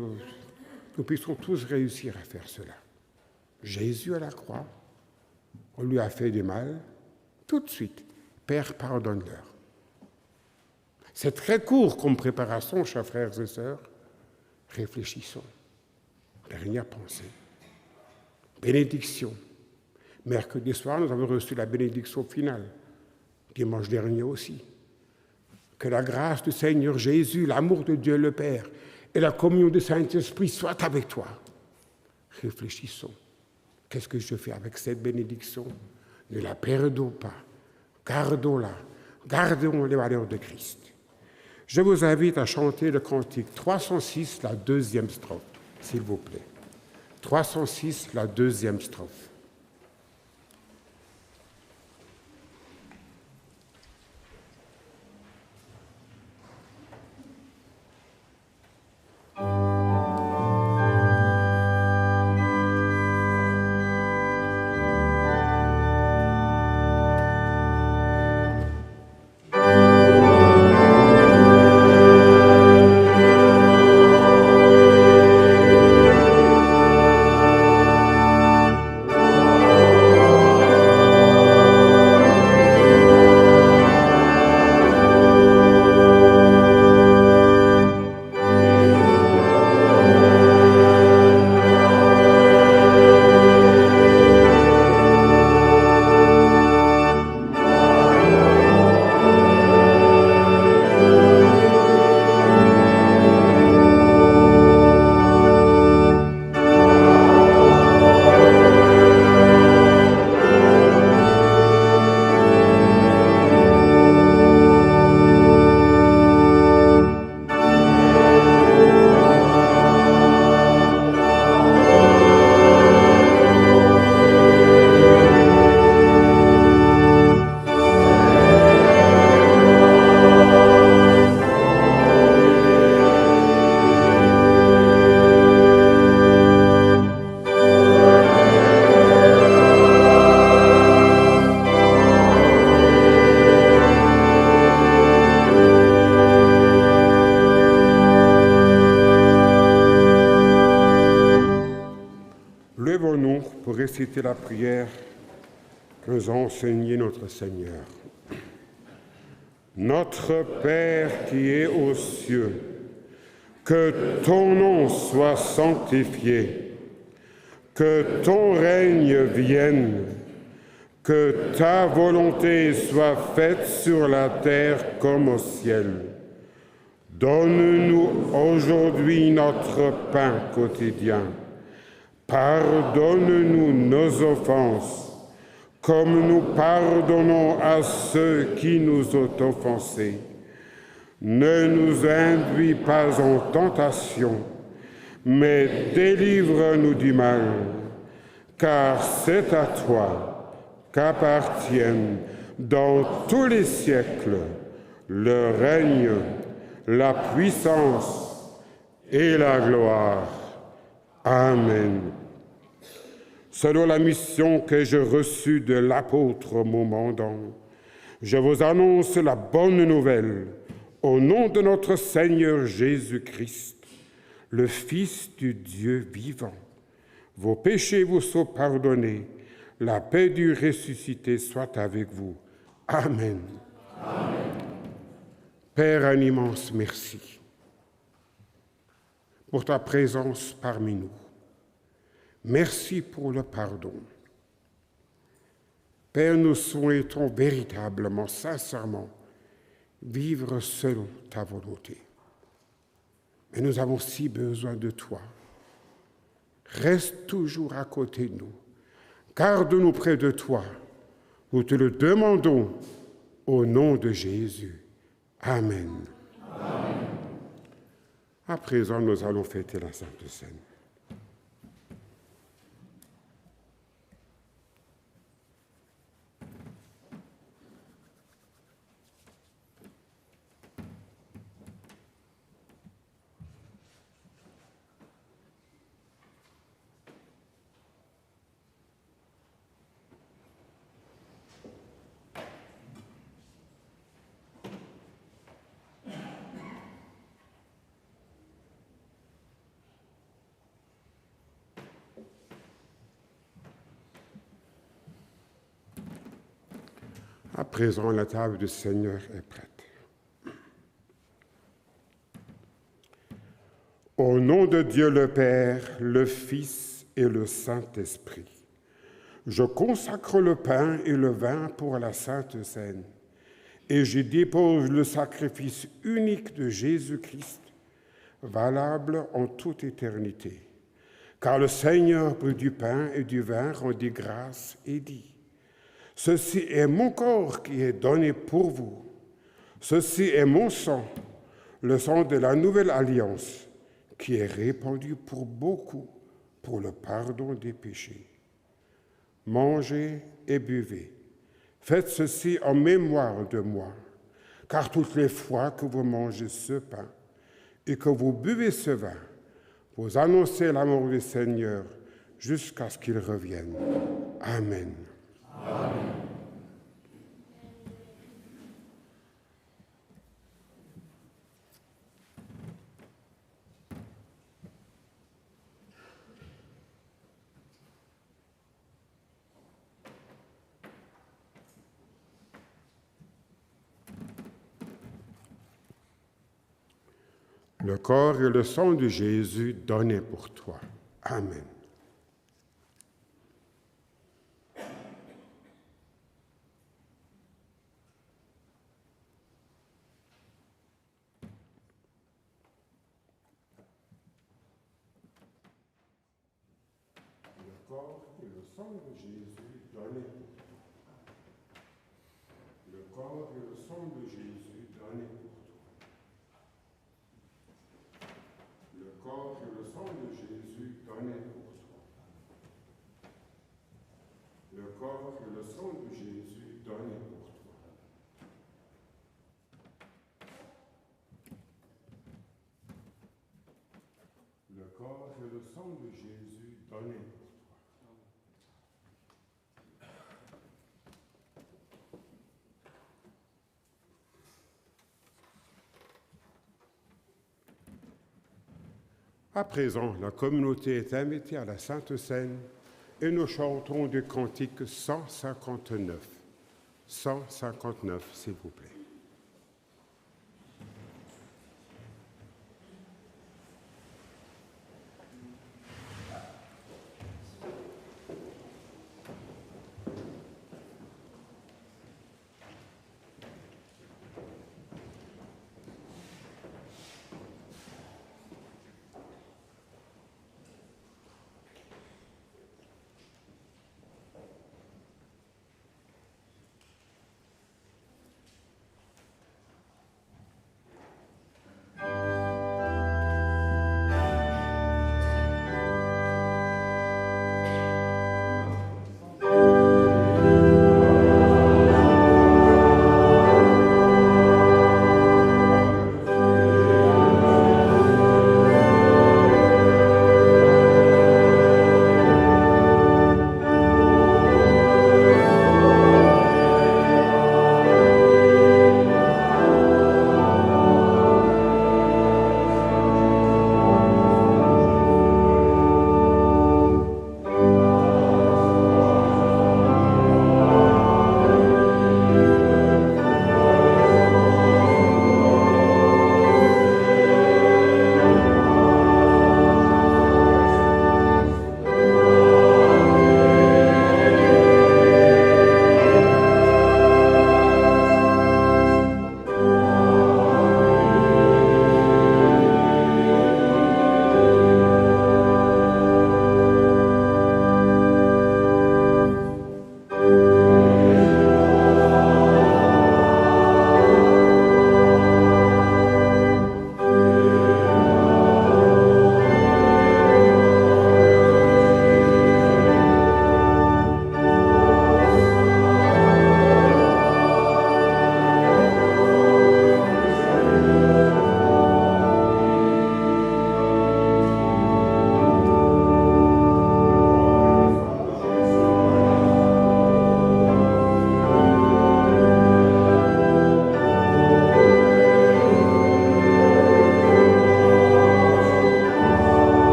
nous puissions tous réussir à faire cela. Jésus à la croix, on lui a fait du mal, tout de suite. Père, pardonne-leur. C'est très court comme préparation, chers frères et sœurs. Réfléchissons. Dernière pensée. Bénédiction. Mercredi soir, nous avons reçu la bénédiction finale. Dimanche dernier aussi. Que la grâce du Seigneur Jésus, l'amour de Dieu le Père et la communion du Saint-Esprit soient avec toi. Réfléchissons. Qu'est-ce que je fais avec cette bénédiction? Ne la perdons pas. Gardons-la. Gardons les valeurs de Christ. Je vous invite à chanter le cantique 306, la deuxième strophe, s'il vous plaît. 306, la deuxième strophe. Lèvons-nous pour réciter la prière que nous a enseignée notre Seigneur. Notre Père qui es aux cieux, que ton nom soit sanctifié, que ton règne vienne, que ta volonté soit faite sur la terre comme au ciel. Donne-nous aujourd'hui notre pain quotidien. Pardonne-nous nos offenses, comme nous pardonnons à ceux qui nous ont offensés. Ne nous induis pas en tentation, mais délivre-nous du mal, car c'est à toi qu'appartiennent dans tous les siècles le règne, la puissance et la gloire. Amen. Selon la mission que j'ai reçue de l'apôtre Momandant, je vous annonce la bonne nouvelle au nom de notre Seigneur Jésus-Christ, le Fils du Dieu vivant. Vos péchés vous sont pardonnés. La paix du ressuscité soit avec vous. Amen. Amen. Père, un immense merci pour ta présence parmi nous. Merci pour le pardon. Père, nous souhaitons véritablement, sincèrement, vivre selon ta volonté. Mais nous avons si besoin de toi. Reste toujours à côté de nous. Garde-nous près de toi. Nous te le demandons au nom de Jésus. Amen. Amen. À présent, nous allons fêter la Sainte Seine. À présent, la table du Seigneur est prête. Au nom de Dieu le Père, le Fils et le Saint-Esprit, je consacre le pain et le vin pour la Sainte Seine, et j'y dépose le sacrifice unique de Jésus-Christ, valable en toute éternité. Car le Seigneur prit du pain et du vin, rendit grâce et dit: ceci est mon corps qui est donné pour vous. Ceci est mon sang, le sang de la nouvelle alliance, qui est répandu pour beaucoup pour le pardon des péchés. Mangez et buvez. Faites ceci en mémoire de moi, car toutes les fois que vous mangez ce pain et que vous buvez ce vin, vous annoncez la mort du Seigneur jusqu'à ce qu'il revienne. Amen. Amen. Le corps et le sang de Jésus donnés pour toi. Amen. Le corps et le sang de Jésus donnés pour toi. Le corps et le sang de Jésus donnés pour toi. Le corps et le sang de Jésus donnés pour toi. Le corps et le sang de Jésus donnés pour toi. Le corps et le sang de Jésus donnés pour toi. À présent, la communauté est invitée à la Sainte Seine et nous chantons du cantique 159. 159, s'il vous plaît.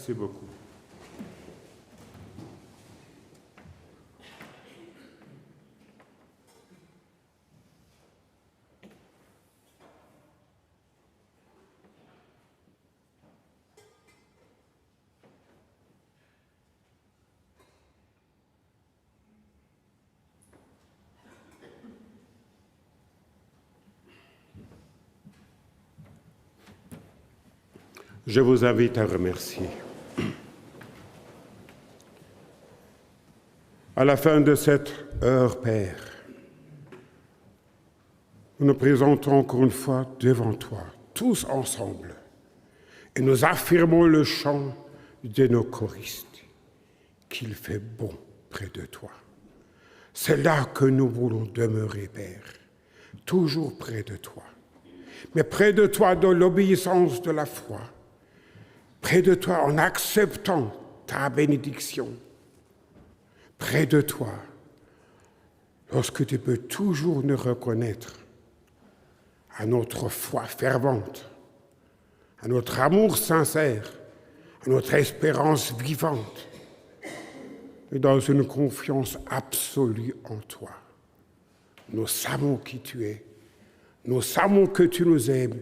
Merci beaucoup. Je vous invite à remercier. À la fin de cette heure, Père, nous nous présentons encore une fois devant toi, tous ensemble, et nous affirmons le chant de nos choristes, qu'il fait bon près de toi. C'est là que nous voulons demeurer, Père, toujours près de toi, mais près de toi dans l'obéissance de la foi, près de toi en acceptant ta bénédiction, près de toi lorsque tu peux toujours nous reconnaître à notre foi fervente, à notre amour sincère, à notre espérance vivante et dans une confiance absolue en toi. Nous savons qui tu es, nous savons que tu nous aimes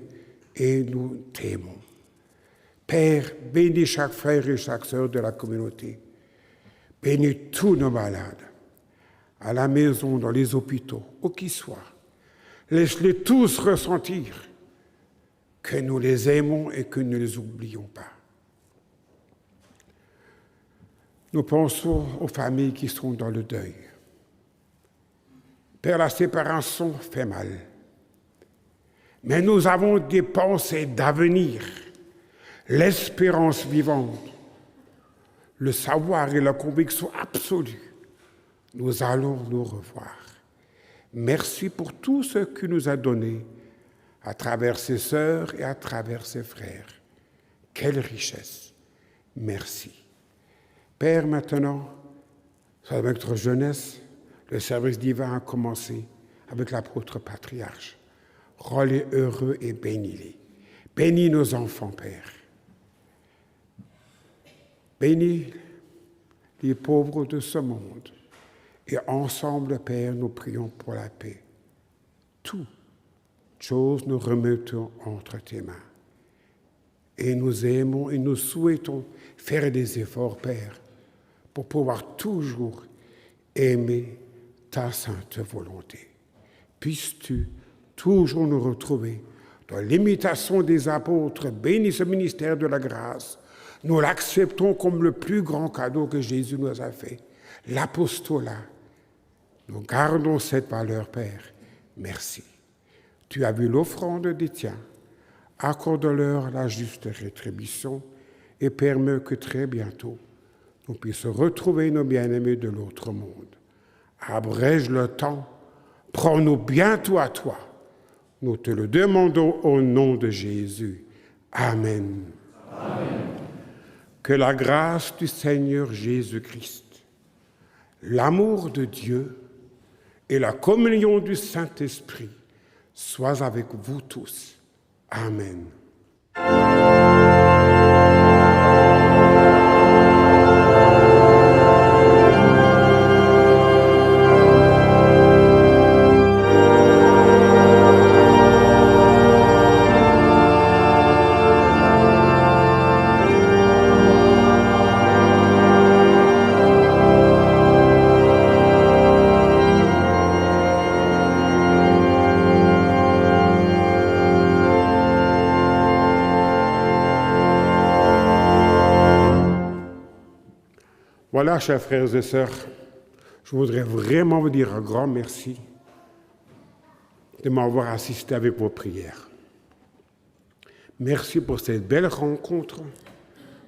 et nous t'aimons. Père, bénis chaque frère et chaque sœur de la communauté. Bénis tous nos malades, à la maison, dans les hôpitaux, où qu'ils soient. Laisse-les tous ressentir que nous les aimons et que nous ne les oublions pas. Nous pensons aux familles qui sont dans le deuil. Père, la séparation fait mal. Mais nous avons des pensées d'avenir, l'espérance vivante, le savoir et la conviction absolue. Nous allons nous revoir. Merci pour tout ce que tu nous as donné à travers ses sœurs et à travers ses frères. Quelle richesse. Merci. Père, maintenant, avec notre jeunesse, le service divin a commencé avec l'apôtre patriarche. Rends-les heureux et bénis-les. Bénis nos enfants, Père. Bénis les pauvres de ce monde. Et ensemble, Père, nous prions pour la paix. Toutes choses nous remettons entre tes mains. Et nous aimons et nous souhaitons faire des efforts, Père, pour pouvoir toujours aimer ta sainte volonté. Puisses-tu toujours nous retrouver dans l'imitation des apôtres. Bénis ce ministère de la grâce. Nous l'acceptons comme le plus grand cadeau que Jésus nous a fait, l'apostolat. Nous gardons cette valeur, Père. Merci. Tu as vu l'offrande des tiens. Accorde-leur la juste rétribution et permets que très bientôt, nous puissions retrouver nos bien-aimés de l'autre monde. Abrège le temps. Prends-nous bientôt à toi. Nous te le demandons au nom de Jésus. Amen. Amen. Que la grâce du Seigneur Jésus-Christ, l'amour de Dieu et la communion du Saint-Esprit soient avec vous tous. Amen. Voilà, chers frères et sœurs, je voudrais vraiment vous dire un grand merci de m'avoir assisté avec vos prières. Merci pour cette belle rencontre.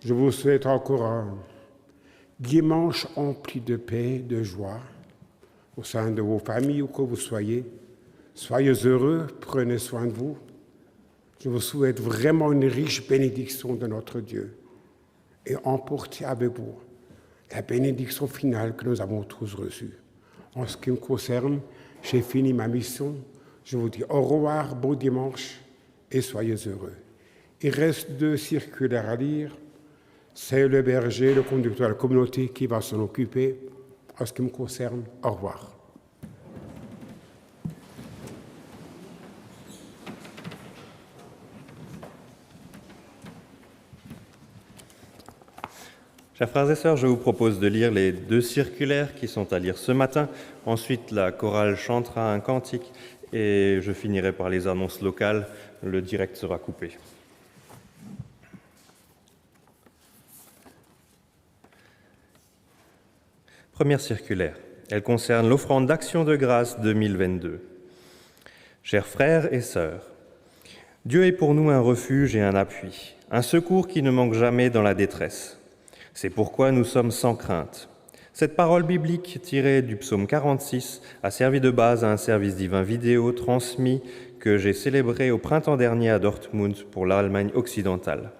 Je vous souhaite encore un dimanche empli de paix, de joie au sein de vos familles, où que vous soyez. Soyez heureux, prenez soin de vous. Je vous souhaite vraiment une riche bénédiction de notre Dieu et emportez avec vous la bénédiction finale que nous avons tous reçue. En ce qui me concerne, j'ai fini ma mission. Je vous dis au revoir, bon dimanche et soyez heureux. Il reste 2 circulaires à lire. C'est le berger, le conducteur de la communauté qui va s'en occuper. En ce qui me concerne, au revoir. Chers frères et sœurs, je vous propose de lire les 2 circulaires qui sont à lire ce matin. Ensuite, la chorale chantera un cantique et je finirai par les annonces locales. Le direct sera coupé. Première circulaire. Elle concerne l'offrande d'action de grâce 2022. Chers frères et sœurs, Dieu est pour nous un refuge et un appui, un secours qui ne manque jamais dans la détresse. C'est pourquoi nous sommes sans crainte. Cette parole biblique tirée du psaume 46 a servi de base à un service divin vidéo transmis que j'ai célébré au printemps dernier à Dortmund pour l'Allemagne occidentale.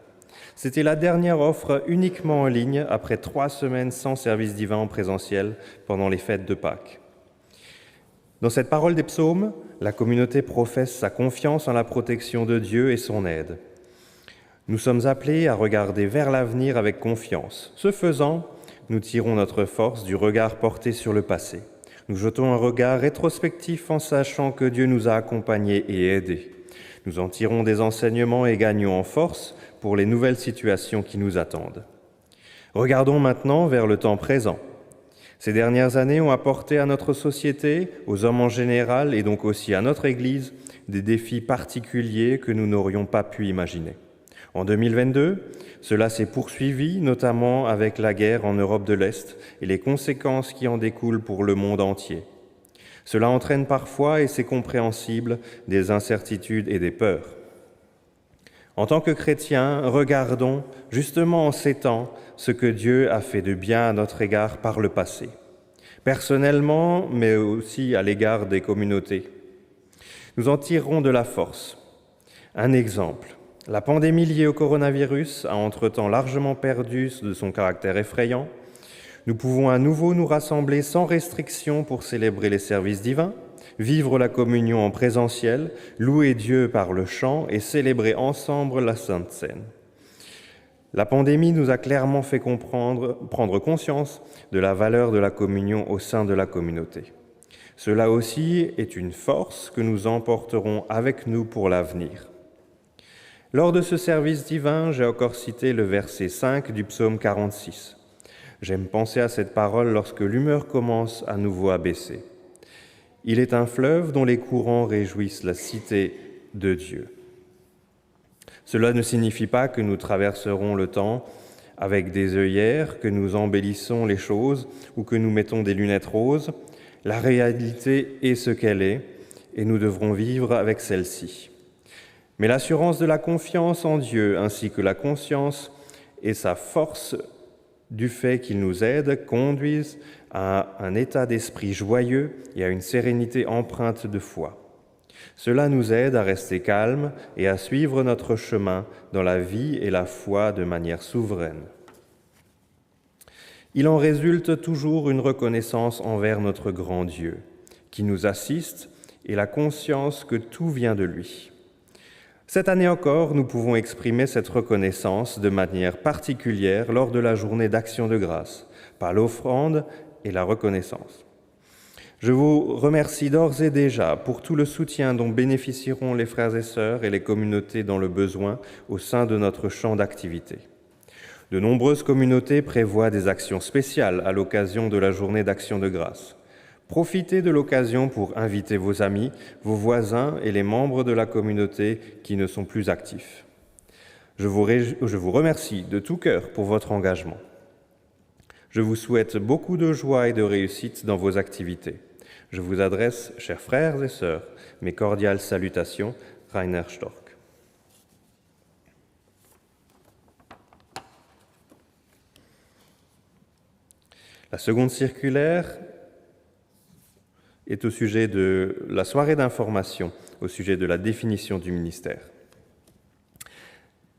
C'était la dernière offre uniquement en ligne après 3 semaines sans service divin en présentiel pendant les fêtes de Pâques. Dans cette parole des psaumes, la communauté professe sa confiance en la protection de Dieu et son aide. Nous sommes appelés à regarder vers l'avenir avec confiance. Ce faisant, nous tirons notre force du regard porté sur le passé. Nous jetons un regard rétrospectif en sachant que Dieu nous a accompagnés et aidés. Nous en tirons des enseignements et gagnons en force pour les nouvelles situations qui nous attendent. Regardons maintenant vers le temps présent. Ces dernières années ont apporté à notre société, aux hommes en général et donc aussi à notre Église, des défis particuliers que nous n'aurions pas pu imaginer. En 2022, cela s'est poursuivi, notamment avec la guerre en Europe de l'Est et les conséquences qui en découlent pour le monde entier. Cela entraîne parfois, et c'est compréhensible, des incertitudes et des peurs. En tant que chrétiens, regardons, justement en ces temps, ce que Dieu a fait de bien à notre égard par le passé, personnellement, mais aussi à l'égard des communautés. Nous en tirerons de la force. Un exemple. La pandémie liée au coronavirus a entre-temps largement perdu de son caractère effrayant. Nous pouvons à nouveau nous rassembler sans restriction pour célébrer les services divins, vivre la communion en présentiel, louer Dieu par le chant et célébrer ensemble la Sainte Seine. La pandémie nous a clairement fait prendre conscience de la valeur de la communion au sein de la communauté. Cela aussi est une force que nous emporterons avec nous pour l'avenir. Lors de ce service divin, j'ai encore cité le verset 5 du psaume 46. J'aime penser à cette parole lorsque l'humeur commence à nouveau à baisser. Il est un fleuve dont les courants réjouissent la cité de Dieu. Cela ne signifie pas que nous traverserons le temps avec des œillères, que nous embellissons les choses ou que nous mettons des lunettes roses. La réalité est ce qu'elle est et nous devrons vivre avec celle-ci. Mais l'assurance de la confiance en Dieu ainsi que la conscience et sa force du fait qu'il nous aide conduisent à un état d'esprit joyeux et à une sérénité empreinte de foi. Cela nous aide à rester calmes et à suivre notre chemin dans la vie et la foi de manière souveraine. Il en résulte toujours une reconnaissance envers notre grand Dieu, qui nous assiste, et la conscience que tout vient de lui. Cette année encore, nous pouvons exprimer cette reconnaissance de manière particulière lors de la journée d'action de grâce, par l'offrande et la reconnaissance. Je vous remercie d'ores et déjà pour tout le soutien dont bénéficieront les frères et sœurs et les communautés dans le besoin au sein de notre champ d'activité. De nombreuses communautés prévoient des actions spéciales à l'occasion de la journée d'action de grâce. Profitez de l'occasion pour inviter vos amis, vos voisins et les membres de la communauté qui ne sont plus actifs. Je vous remercie de tout cœur pour votre engagement. Je vous souhaite beaucoup de joie et de réussite dans vos activités. Je vous adresse, chers frères et sœurs, mes cordiales salutations, Rainer Storck. La seconde circulaire est au sujet de la soirée d'information, au sujet de la définition du ministère.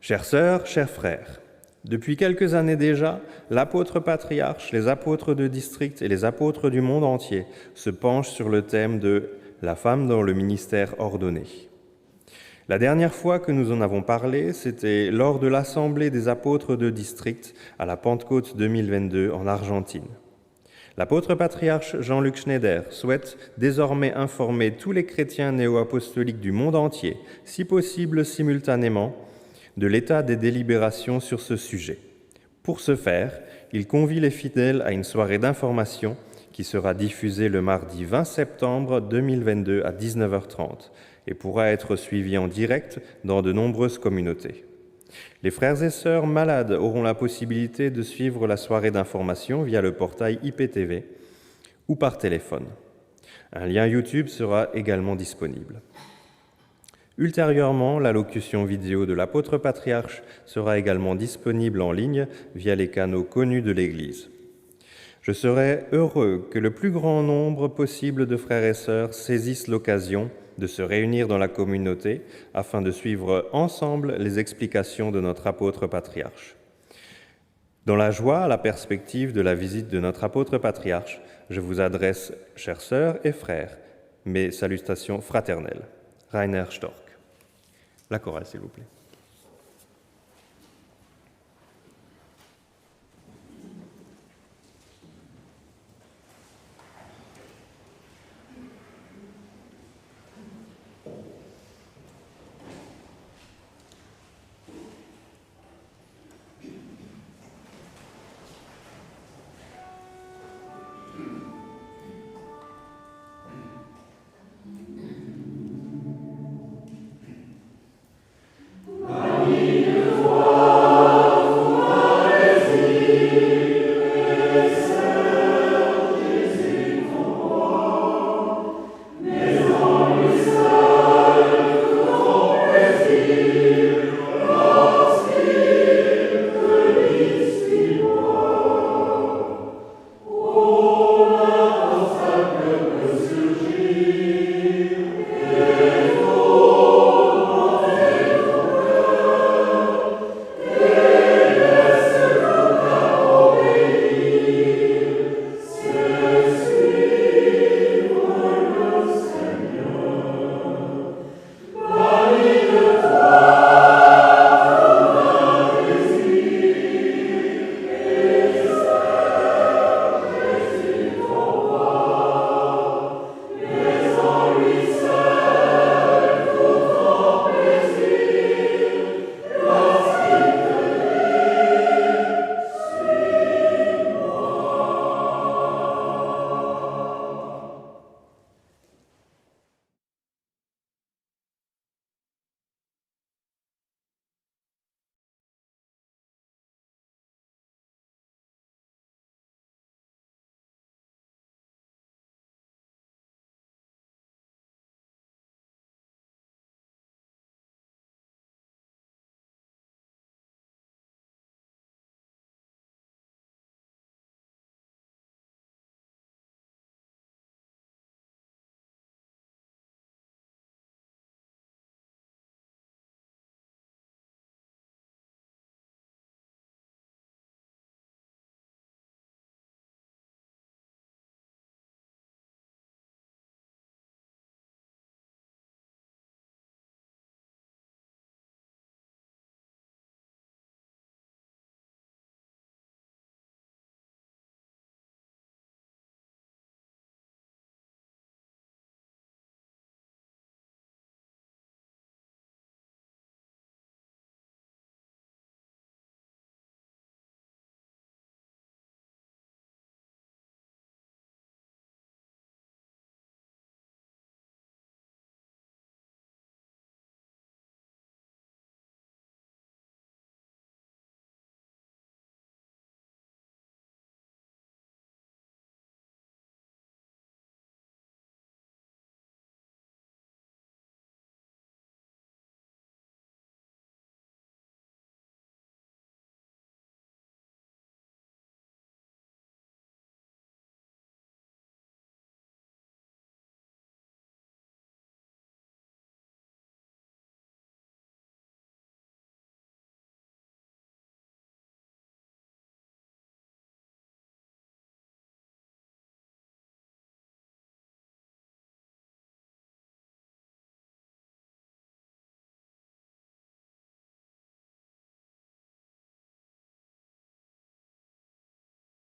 Chères sœurs, chers frères, depuis quelques années déjà, l'apôtre patriarche, les apôtres de district et les apôtres du monde entier se penchent sur le thème de la femme dans le ministère ordonné. La dernière fois que nous en avons parlé, c'était lors de l'Assemblée des apôtres de district à la Pentecôte 2022 en Argentine. L'apôtre patriarche Jean-Luc Schneider souhaite désormais informer tous les chrétiens néo-apostoliques du monde entier, si possible simultanément, de l'état des délibérations sur ce sujet. Pour ce faire, il convie les fidèles à une soirée d'information qui sera diffusée le mardi 20 septembre 2022 à 19h30 et pourra être suivie en direct dans de nombreuses communautés. Les frères et sœurs malades auront la possibilité de suivre la soirée d'information via le portail IPTV ou par téléphone. Un lien YouTube sera également disponible. Ultérieurement, l'allocution vidéo de l'apôtre patriarche sera également disponible en ligne via les canaux connus de l'Église. Je serais heureux que le plus grand nombre possible de frères et sœurs saisissent l'occasion de se réunir dans la communauté afin de suivre ensemble les explications de notre apôtre patriarche. Dans la joie à la perspective de la visite de notre apôtre patriarche, je vous adresse, chères sœurs et frères, mes salutations fraternelles. Rainer Storck. La chorale, s'il vous plaît.